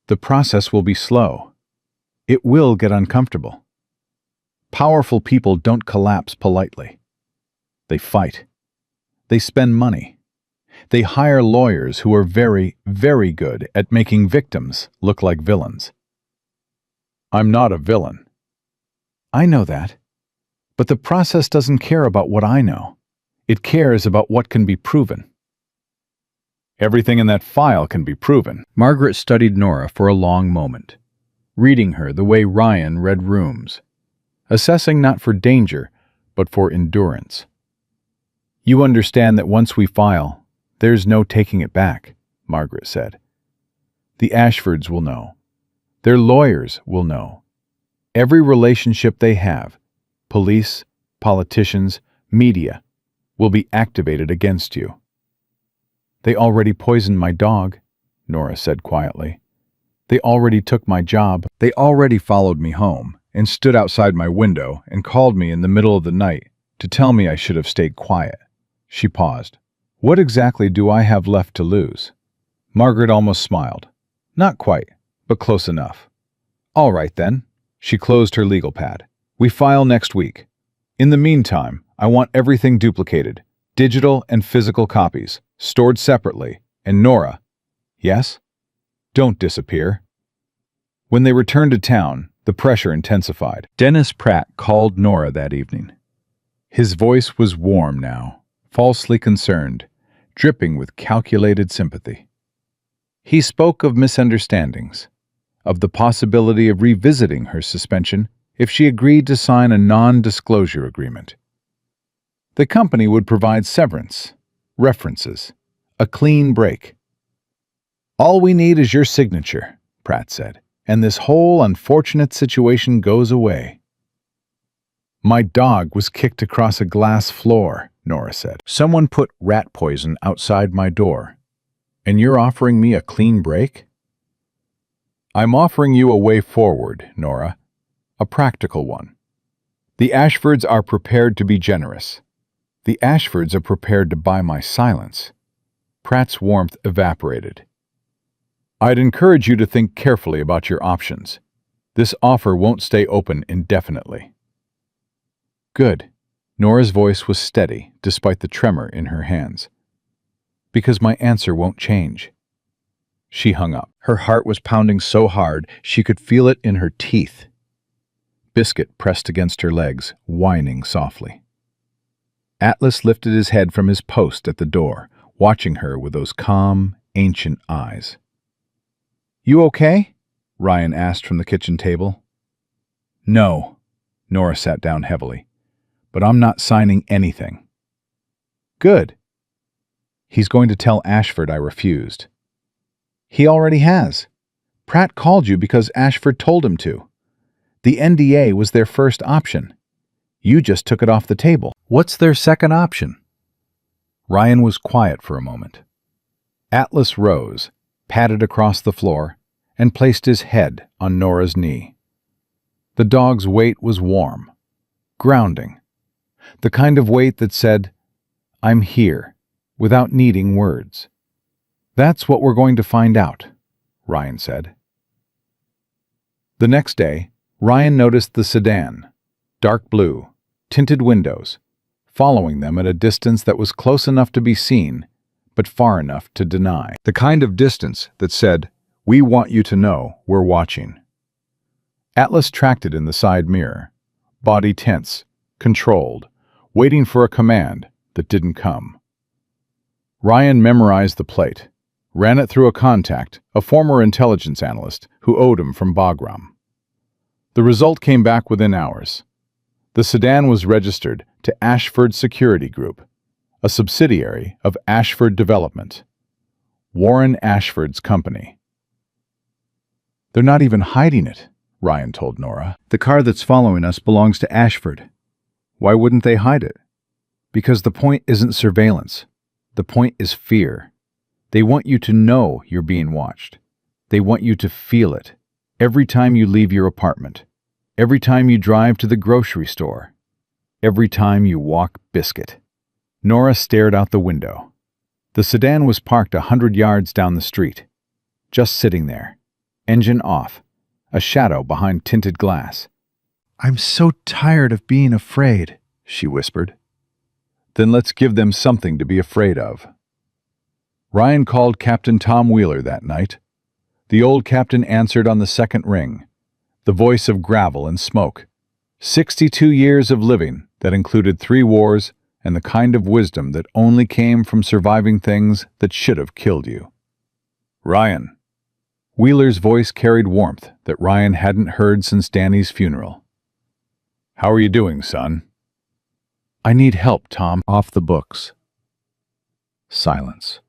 The process will be slow. It will get uncomfortable. Powerful people don't collapse politely. They fight. They spend money. They hire lawyers who are very, very good at making victims look like villains." "I'm not a villain." "I know that. But the process doesn't care about what I know. It cares about what can be proven." "Everything in that file can be proven." Margaret studied Nora for a long moment, reading her the way Ryan read rooms, assessing not for danger, but for endurance. "You understand that once we file, there's no taking it back," Margaret said. "The Ashfords will know. Their lawyers will know. Every relationship they have, police, politicians, media, will be activated against you." "They already poisoned my dog," Nora said quietly. "They already took my job. They already followed me home and stood outside my window and called me in the middle of the night to tell me I should have stayed quiet." She paused. "What exactly do I have left to lose?" Margaret almost smiled. "Not quite, but close enough." "All right then." She closed her legal pad. "We file next week. In the meantime, I want everything duplicated, digital and physical copies, stored separately, and Nora—" "Yes?" "Don't disappear." When they returned to town, the pressure intensified. Dennis Pratt called Nora that evening. His voice was warm now, falsely concerned, dripping with calculated sympathy. He spoke of misunderstandings, of the possibility of revisiting her suspension if she agreed to sign a non-disclosure agreement. The company would provide severance, references, a clean break. "All we need is your signature," Pratt said, "and this whole unfortunate situation goes away." "My dog was kicked across a glass floor," Nora said. "Someone put rat poison outside my door. And you're offering me a clean break?" "I'm offering you a way forward, Nora. A practical one. The Ashfords are prepared to be generous. The Ashfords are prepared to buy my silence." Pratt's warmth evaporated. "I'd encourage you to think carefully about your options. This offer won't stay open indefinitely." "Good." Nora's voice was steady, despite the tremor in her hands. "Because my answer won't change." She hung up. Her heart was pounding so hard she could feel it in her teeth. Biscuit pressed against her legs, whining softly. Atlas lifted his head from his post at the door, watching her with those calm, ancient eyes. "You okay?" Ryan asked from the kitchen table. "No." Nora sat down heavily. "But I'm not signing anything." "Good." "He's going to tell Ashford I refused." "He already has. Pratt called you because Ashford told him to. The NDA was their first option. You just took it off the table." "What's their second option?" Ryan was quiet for a moment. Atlas rose, padded across the floor, and placed his head on Nora's knee. The dog's weight was warm, grounding, the kind of weight that said, "I'm here," without needing words. "That's what we're going to find out," Ryan said. The next day, Ryan noticed the sedan, dark blue, tinted windows, following them at a distance that was close enough to be seen, but far enough to deny. The kind of distance that said, "We want you to know we're watching." Atlas tracked it in the side mirror, body tense, controlled, waiting for a command, that didn't come. Ryan memorized the plate, ran it through a contact, a former intelligence analyst who owed him from Bagram. The result came back within hours. The sedan was registered to Ashford Security Group, a subsidiary of Ashford Development, Warren Ashford's company. "They're not even hiding it," Ryan told Nora. "The car that's following us belongs to Ashford. Why wouldn't they hide it? Because the point isn't surveillance. The point is fear. They want you to know you're being watched. They want you to feel it every time you leave your apartment, every time you drive to the grocery store, every time you walk biscuit." Nora stared out the window. The sedan was parked 100 yards down the street, just sitting there, engine off, a shadow behind tinted glass. "I'm so tired of being afraid," she whispered. "Then let's give them something to be afraid of." Ryan called Captain Tom Wheeler that night. The old captain answered on the second ring, the voice of gravel and smoke. 62 years of living that included 3 wars and the kind of wisdom that only came from surviving things that should have killed you. "Ryan." Wheeler's voice carried warmth that Ryan hadn't heard since Danny's funeral. "How are you doing, son?" "I need help, Tom." "Off the books." Silence.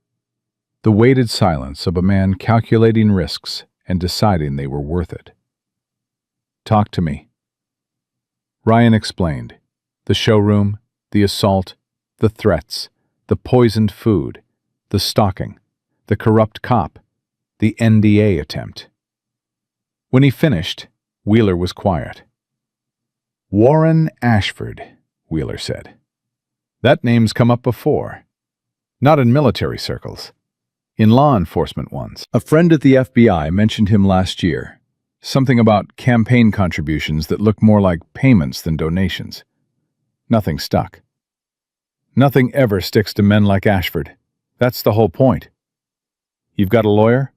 The weighted silence of a man calculating risks and deciding they were worth it. "Talk to me." Ryan explained. The showroom, the assault, the threats, the poisoned food, the stalking, the corrupt cop, the NDA attempt. When he finished, Wheeler was quiet. "Warren Ashford," Wheeler said. "That name's come up before. Not in military circles. In law enforcement ones. A friend at the FBI mentioned him last year. Something about campaign contributions that looked more like payments than donations. Nothing stuck. Nothing ever sticks to men like Ashford. That's the whole point. You've got a lawyer?"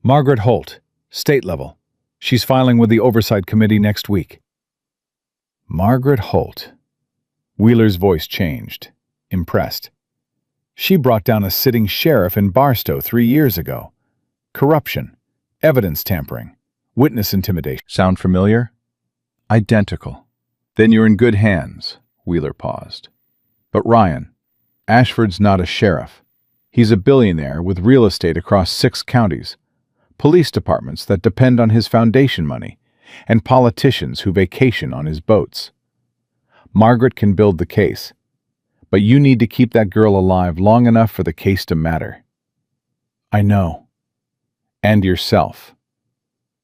"Margaret Holt, state level. She's filing with the Oversight Committee next week." Margaret Holt. Wheeler's voice changed, impressed. "She brought down a sitting sheriff in Barstow 3 years ago. Corruption, evidence tampering, witness intimidation. Sound familiar?" "Identical." "Then you're in good hands," Wheeler paused. "But Ryan, Ashford's not a sheriff. He's a billionaire with real estate across 6 counties, police departments that depend on his foundation money, and politicians who vacation on his boats. Margaret can build the case, but you need to keep that girl alive long enough for the case to matter." "I know." "And yourself.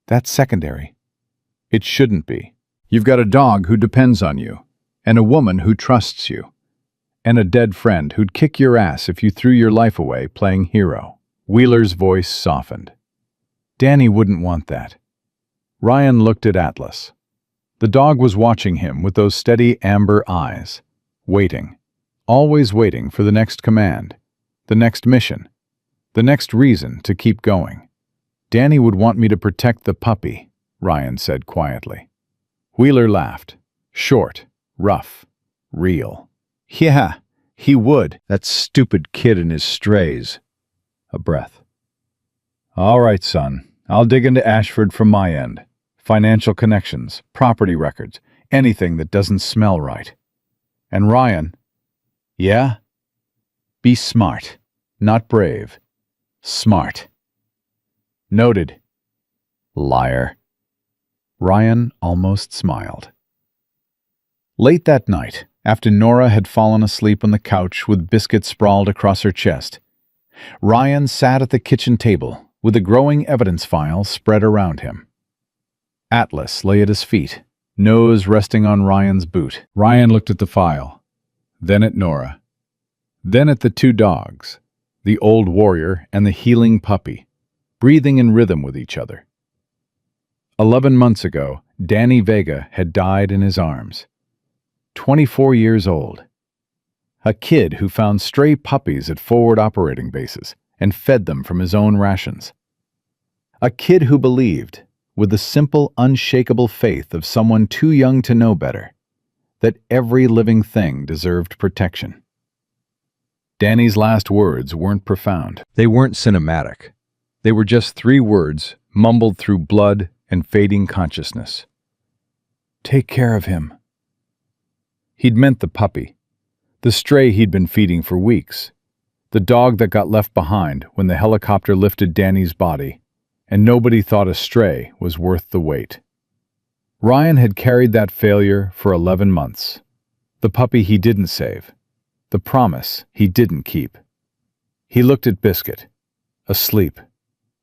That's secondary. It shouldn't be. You've got a dog who depends on you, and a woman who trusts you, and a dead friend who'd kick your ass if you threw your life away playing hero." Wheeler's voice softened. "Danny wouldn't want that." Ryan looked at Atlas. The dog was watching him with those steady amber eyes, waiting. Always waiting for the next command, the next mission, the next reason to keep going. "Danny would want me to protect the puppy," Ryan said quietly. Wheeler laughed. Short, rough, real. "Yeah, he would. That stupid kid and his strays." A breath. "All right, son. I'll dig into Ashford from my end. Financial connections, property records, anything that doesn't smell right. And Ryan..." "Yeah? Be smart, not brave. Smart." "Noted." Liar. Ryan almost smiled. Late that night, after Nora had fallen asleep on the couch with biscuits sprawled across her chest, Ryan sat at the kitchen table with a growing evidence file spread around him. Atlas lay at his feet, nose resting on Ryan's boot. Ryan looked at the file, then at Nora, then at the 2 dogs, the old warrior and the healing puppy, breathing in rhythm with each other. 11 months ago, Danny Vega had died in his arms. 24 years old. A kid who found stray puppies at forward operating bases and fed them from his own rations. A kid who believed, with the simple, unshakable faith of someone too young to know better, that every living thing deserved protection. Danny's last words weren't profound. They weren't cinematic. They were just 3 words mumbled through blood and fading consciousness. Take care of him. He'd meant the puppy, the stray he'd been feeding for weeks, the dog that got left behind when the helicopter lifted Danny's body, and nobody thought a stray was worth the wait. Ryan had carried that failure for 11 months. The puppy he didn't save. The promise he didn't keep. He looked at Biscuit, asleep,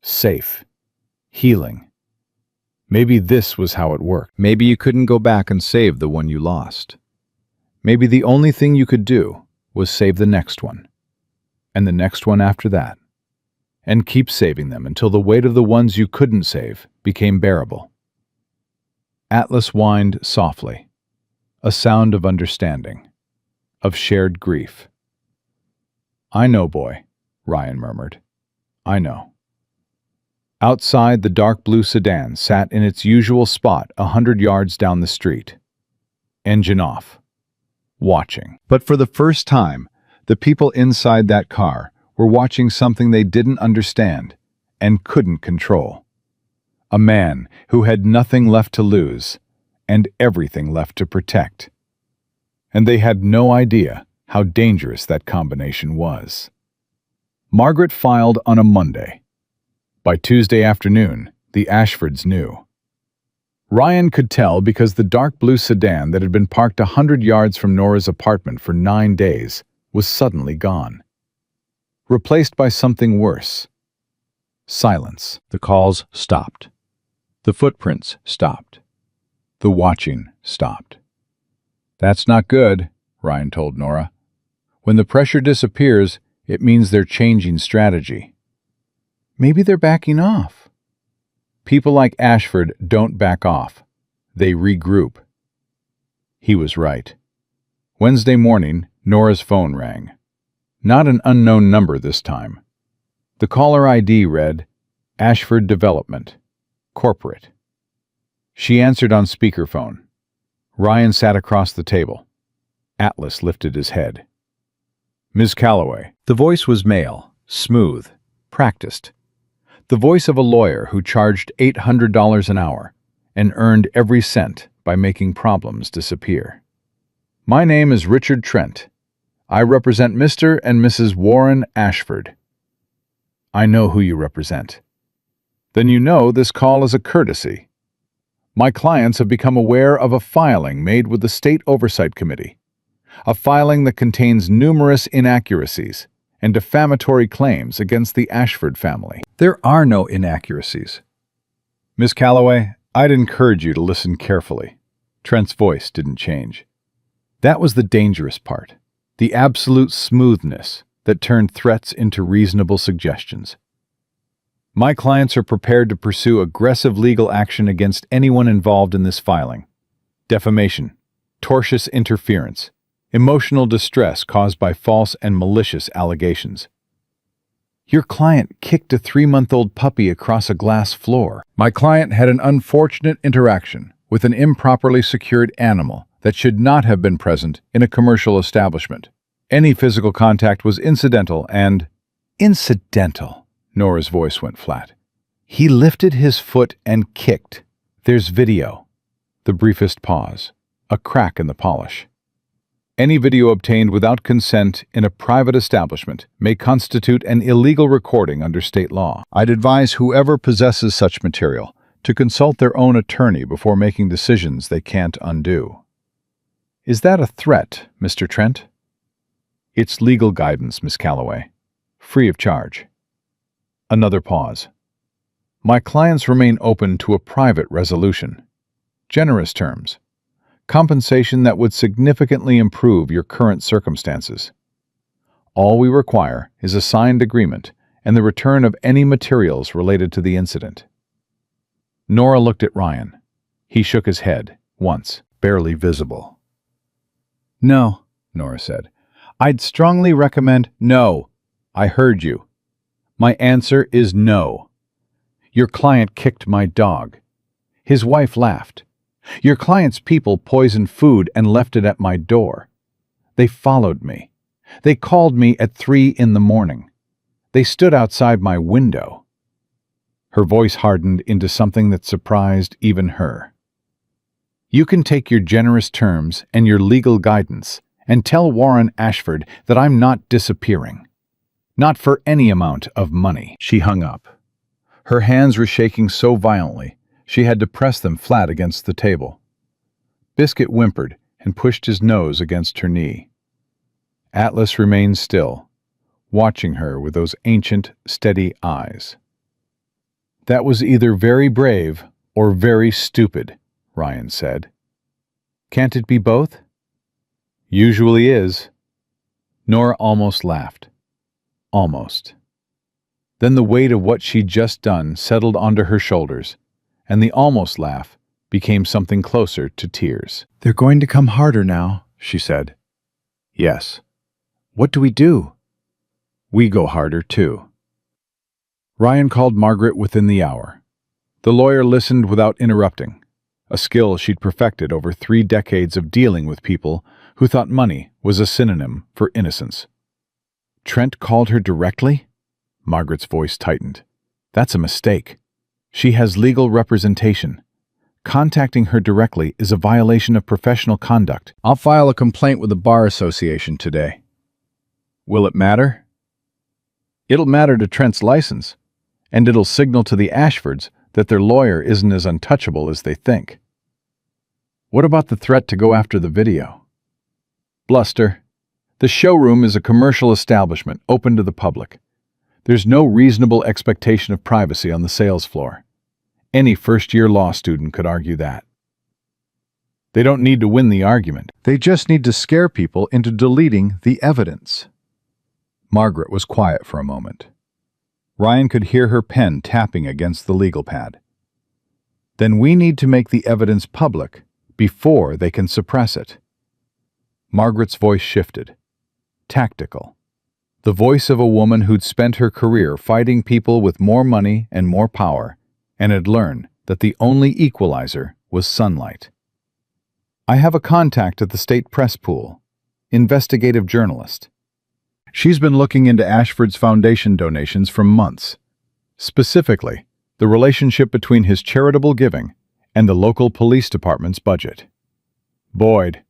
safe, healing. Maybe this was how it worked. Maybe you couldn't go back and save the one you lost. Maybe the only thing you could do was save the next one, and the next one after that, and keep saving them until the weight of the ones you couldn't save became bearable. Atlas whined softly, a sound of understanding, of shared grief. I know, boy, Ryan murmured. I know. Outside, the dark blue sedan sat in its usual spot 100 yards down the street. Engine off. Watching. But for the first time, the people inside that car were watching something they didn't understand and couldn't control. A man who had nothing left to lose and everything left to protect. And they had no idea how dangerous that combination was. Margaret filed on a Monday. By Tuesday afternoon, the Ashfords knew. Ryan could tell because the dark blue sedan that had been parked 100 yards from Nora's apartment for 9 days was suddenly gone. Replaced by something worse. Silence. The calls stopped. The footprints stopped. The watching stopped. That's not good, Ryan told Nora. When the pressure disappears, it means they're changing strategy. Maybe they're backing off. People like Ashford don't back off. They regroup. He was right. Wednesday morning, Nora's phone rang. Not an unknown number this time. The caller ID read, Ashford Development, Corporate. She answered on speakerphone. Ryan sat across the table. Atlas lifted his head. Ms. Calloway. The voice was male, smooth, practiced. The voice of a lawyer who charged $800 an hour and earned every cent by making problems disappear. My name is Richard Trent. I represent Mr. and Mrs. Warren Ashford. I know who you represent. Then you know this call is a courtesy. My clients have become aware of a filing made with the State Oversight Committee, a filing that contains numerous inaccuracies and defamatory claims against the Ashford family. There are no inaccuracies. Miss Calloway, I'd encourage you to listen carefully. Trent's voice didn't change. That was the dangerous part, the absolute smoothness that turned threats into reasonable suggestions. My clients are prepared to pursue aggressive legal action against anyone involved in this filing. Defamation, tortious interference, emotional distress caused by false and malicious allegations. Your client kicked a 3-month-old puppy across a glass floor. My client had an unfortunate interaction with an improperly secured animal that should not have been present in a commercial establishment. Any physical contact was incidental and... Incidental, Nora's voice went flat. He lifted his foot and kicked. There's video. The briefest pause. A crack in the polish. Any video obtained without consent in a private establishment may constitute an illegal recording under state law. I'd advise whoever possesses such material to consult their own attorney before making decisions they can't undo. Is that a threat, Mr. Trent? It's legal guidance, Miss Calloway. Free of charge. Another pause. My clients remain open to a private resolution. Generous terms. Compensation that would significantly improve your current circumstances. All we require is a signed agreement and the return of any materials related to the incident. Nora looked at Ryan. He shook his head, once, barely visible. No, Nora said. I'd strongly recommend no. I heard you. My answer is no. Your client kicked my dog. His wife laughed. Your client's people poisoned food and left it at my door. They followed me. They called me at 3 in the morning. They stood outside my window." Her voice hardened into something that surprised even her. "You can take your generous terms and your legal guidance and tell Warren Ashford that I'm not disappearing. Not for any amount of money." She hung up. Her hands were shaking so violently, she had to press them flat against the table. Biscuit whimpered and pushed his nose against her knee. Atlas remained still, watching her with those ancient, steady eyes. "That was either very brave or very stupid," Ryan said. "Can't it be both?" "Usually is." Nora almost laughed. Almost. Then the weight of what she'd just done settled onto her shoulders, and the almost laugh became something closer to tears. "They're going to come harder now," she said. "Yes. What do we do?" "We go harder, too." Ryan called Margaret within the hour. The lawyer listened without interrupting, a skill she'd perfected over 3 decades of dealing with people who thought money was a synonym for innocence. "Trent called her directly?" Margaret's voice tightened. "That's a mistake. She has legal representation. Contacting her directly is a violation of professional conduct. I'll file a complaint with the Bar Association today." "Will it matter?" "It'll matter to Trent's license, and it'll signal to the Ashfords that their lawyer isn't as untouchable as they think." "What about the threat to go after the video?" "Bluster. The showroom is a commercial establishment open to the public. There's no reasonable expectation of privacy on the sales floor. Any first-year law student could argue that. They don't need to win the argument. They just need to scare people into deleting the evidence." Margaret was quiet for a moment. Ryan could hear her pen tapping against the legal pad. "Then we need to make the evidence public before they can suppress it." Margaret's voice shifted. Tactical. The voice of a woman who'd spent her career fighting people with more money and more power, and had learned that the only equalizer was sunlight. "I have a contact at the state press pool, investigative journalist. She's been looking into Ashford's foundation donations for months. Specifically, the relationship between his charitable giving and the local police department's budget. Boyd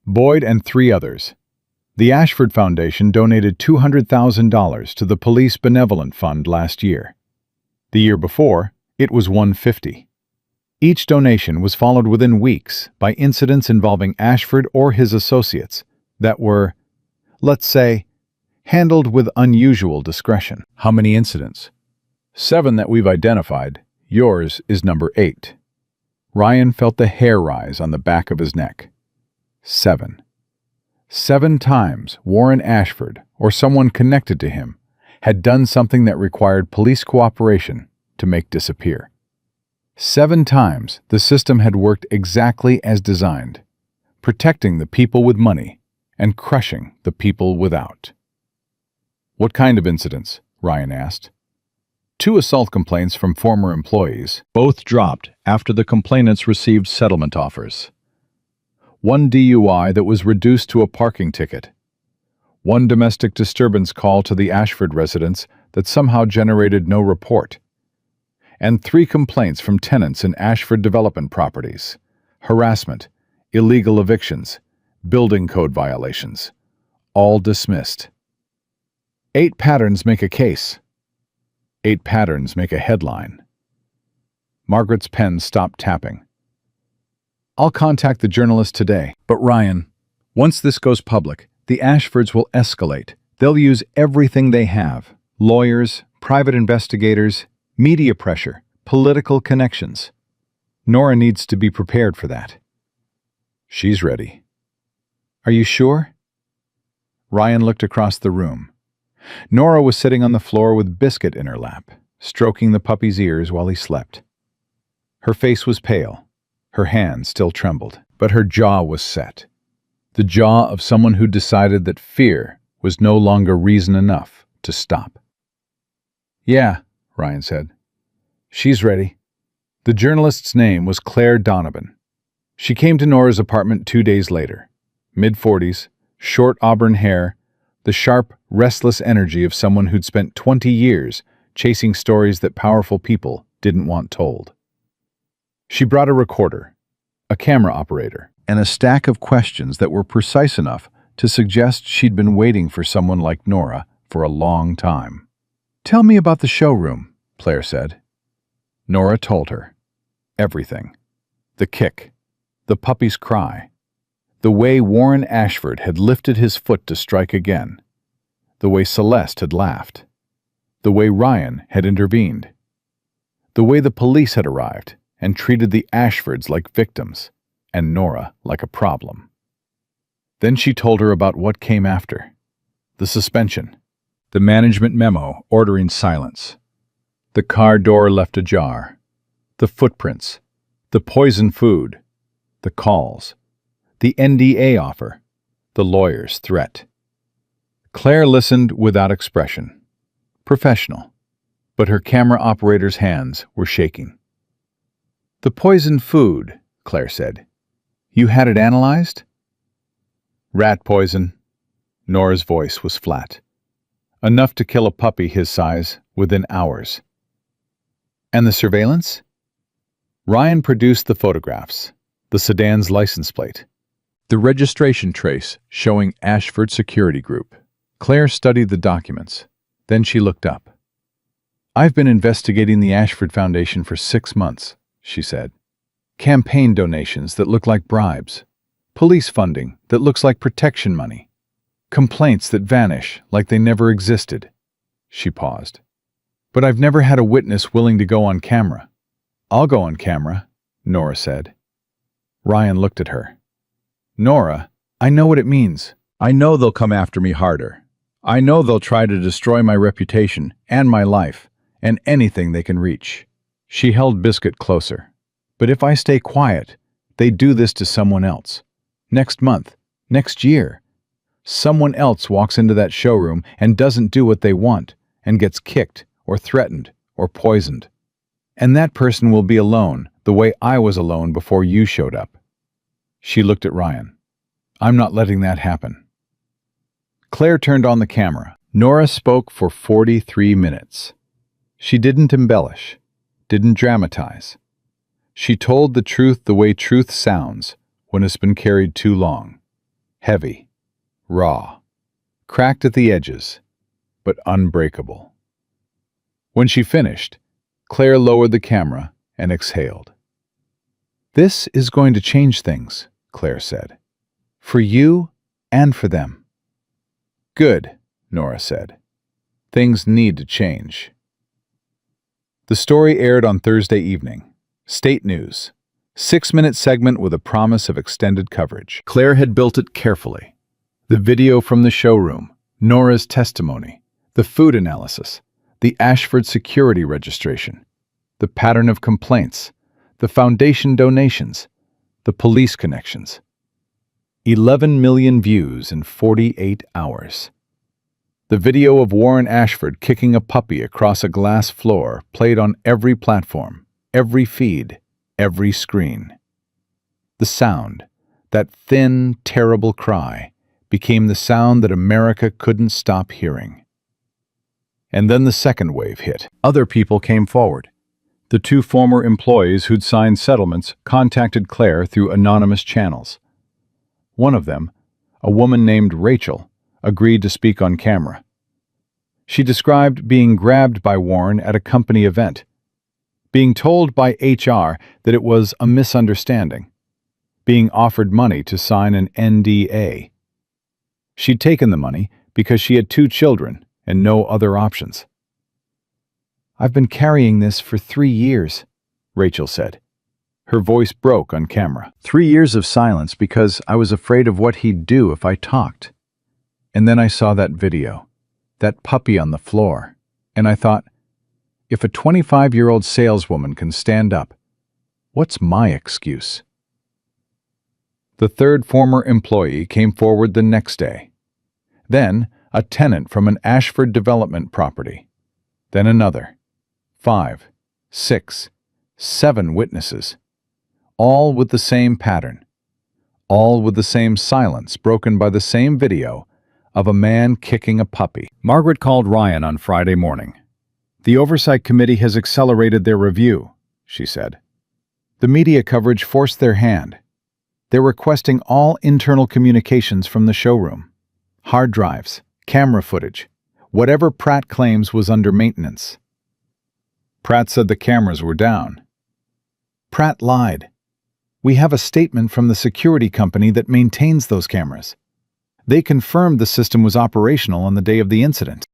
and 3 others. The Ashford Foundation donated $200,000 to the Police Benevolent Fund last year. The year before, it was $150,000. Each donation was followed within weeks by incidents involving Ashford or his associates that were, let's say, handled with unusual discretion." "How many incidents?" 7 that we've identified. Yours is number 8. Ryan felt the hair rise on the back of his neck. 7. 7 times Warren Ashford, or someone connected to him, had done something that required police cooperation to make disappear. 7 times the system had worked exactly as designed, protecting the people with money and crushing the people without. "What kind of incidents?" Ryan asked. 2 assault complaints from former employees, both dropped after the complainants received settlement offers. 1 DUI that was reduced to a parking ticket. 1 domestic disturbance call to the Ashford residence that somehow generated no report. And 3 complaints from tenants in Ashford development properties. Harassment, illegal evictions, building code violations. All dismissed. 8 patterns make a case. 8 patterns make a headline. Margaret's pen stopped tapping. "I'll contact the journalist today. But Ryan, once this goes public, the Ashfords will escalate. They'll use everything they have. Lawyers, private investigators, media pressure, political connections. Nora needs to be prepared for that." "She's ready." "Are you sure?" Ryan looked across the room. Nora was sitting on the floor with Biscuit in her lap, stroking the puppy's ears while he slept. Her face was pale. Her hand still trembled, but her jaw was set. The jaw of someone who decided that fear was no longer reason enough to stop. "Yeah," Ryan said. "She's ready." The journalist's name was Claire Donovan. She came to Nora's apartment 2 days later. Mid-40s, short auburn hair, the sharp, restless energy of someone who'd spent 20 years chasing stories that powerful people didn't want told. She brought a recorder, a camera operator, and a stack of questions that were precise enough to suggest she'd been waiting for someone like Nora for a long time. "Tell me about the showroom," Claire said. Nora told her. Everything. The kick, the puppy's cry, the way Warren Ashford had lifted his foot to strike again, the way Celeste had laughed, the way Ryan had intervened, the way the police had arrived and treated the Ashfords like victims and Nora like a problem. Then she told her about what came after: the suspension, the management memo ordering silence, the car door left ajar, the footprints, the poisoned food, the calls, the NDA offer, the lawyer's threat. Claire listened without expression. Professional. But her camera operator's hands were shaking. "The poisoned food," Claire said. "You had it analyzed?" "Rat poison." Nora's voice was flat. "Enough to kill a puppy his size within hours." "And the surveillance?" Ryan produced the photographs, the sedan's license plate, the registration trace showing Ashford Security Group. Claire studied the documents. Then she looked up. "I've been investigating the Ashford Foundation for 6 months," she said. "Campaign donations that look like bribes, police funding that looks like protection money, complaints that vanish like they never existed." She paused. "But I've never had a witness willing to go on camera." "I'll go on camera," Nora said. Ryan looked at her. "Nora, I know what it means. I know they'll come after me harder. I know they'll try to destroy my reputation and my life, and anything they can reach." She held Biscuit closer. "But if I stay quiet, they do this to someone else. Next month, next year. Someone else walks into that showroom and doesn't do what they want, and gets kicked, or threatened, or poisoned. And that person will be alone, the way I was alone before you showed up." She looked at Ryan. "I'm not letting that happen." Claire turned on the camera. Nora spoke for 43 minutes. She didn't embellish, didn't dramatize. She told the truth the way truth sounds when it's been carried too long. Heavy, raw, cracked at the edges, but unbreakable. When she finished, Claire lowered the camera and exhaled. "This is going to change things," Claire said. "For you and for them." "Good," Nora said. "Things need to change." The story aired on Thursday evening. State News. 6-minute segment with a promise of extended coverage. Claire had built it carefully. The video from the showroom, Nora's testimony, the food analysis, the Ashford security registration, the pattern of complaints, the foundation donations, the police connections. 11 million views in 48 hours. The video of Warren Ashford kicking a puppy across a glass floor played on every platform, every feed, every screen. The sound, that thin, terrible cry, became the sound that America couldn't stop hearing. And then the second wave hit. Other people came forward. The 2 former employees who'd signed settlements contacted Claire through anonymous channels. One of them, a woman named Rachel, agreed to speak on camera. She described being grabbed by Warren at a company event, being told by HR that it was a misunderstanding, being offered money to sign an NDA. She'd taken the money because she had 2 children and no other options. "I've been carrying this for 3 years," Rachel said. Her voice broke on camera. 3 years of silence because I was afraid of what he'd do if I talked. And then I saw that video, that puppy on the floor, and I thought, if a 25-year-old saleswoman can stand up, what's my excuse? The 3rd former employee came forward the next day. Then, a tenant from an Ashford development property. Then another. 5, 6, 7 witnesses. All with the same pattern. All with the same silence broken by the same video of a man kicking a puppy. Margaret called Ryan on Friday morning. "The Oversight Committee has accelerated their review," she said. "The media coverage forced their hand. They're requesting all internal communications from the showroom. Hard drives, camera footage, whatever Pratt claims was under maintenance." Pratt said the cameras were down. Pratt lied. "We have a statement from the security company that maintains those cameras. They confirmed the system was operational on the day of the incident."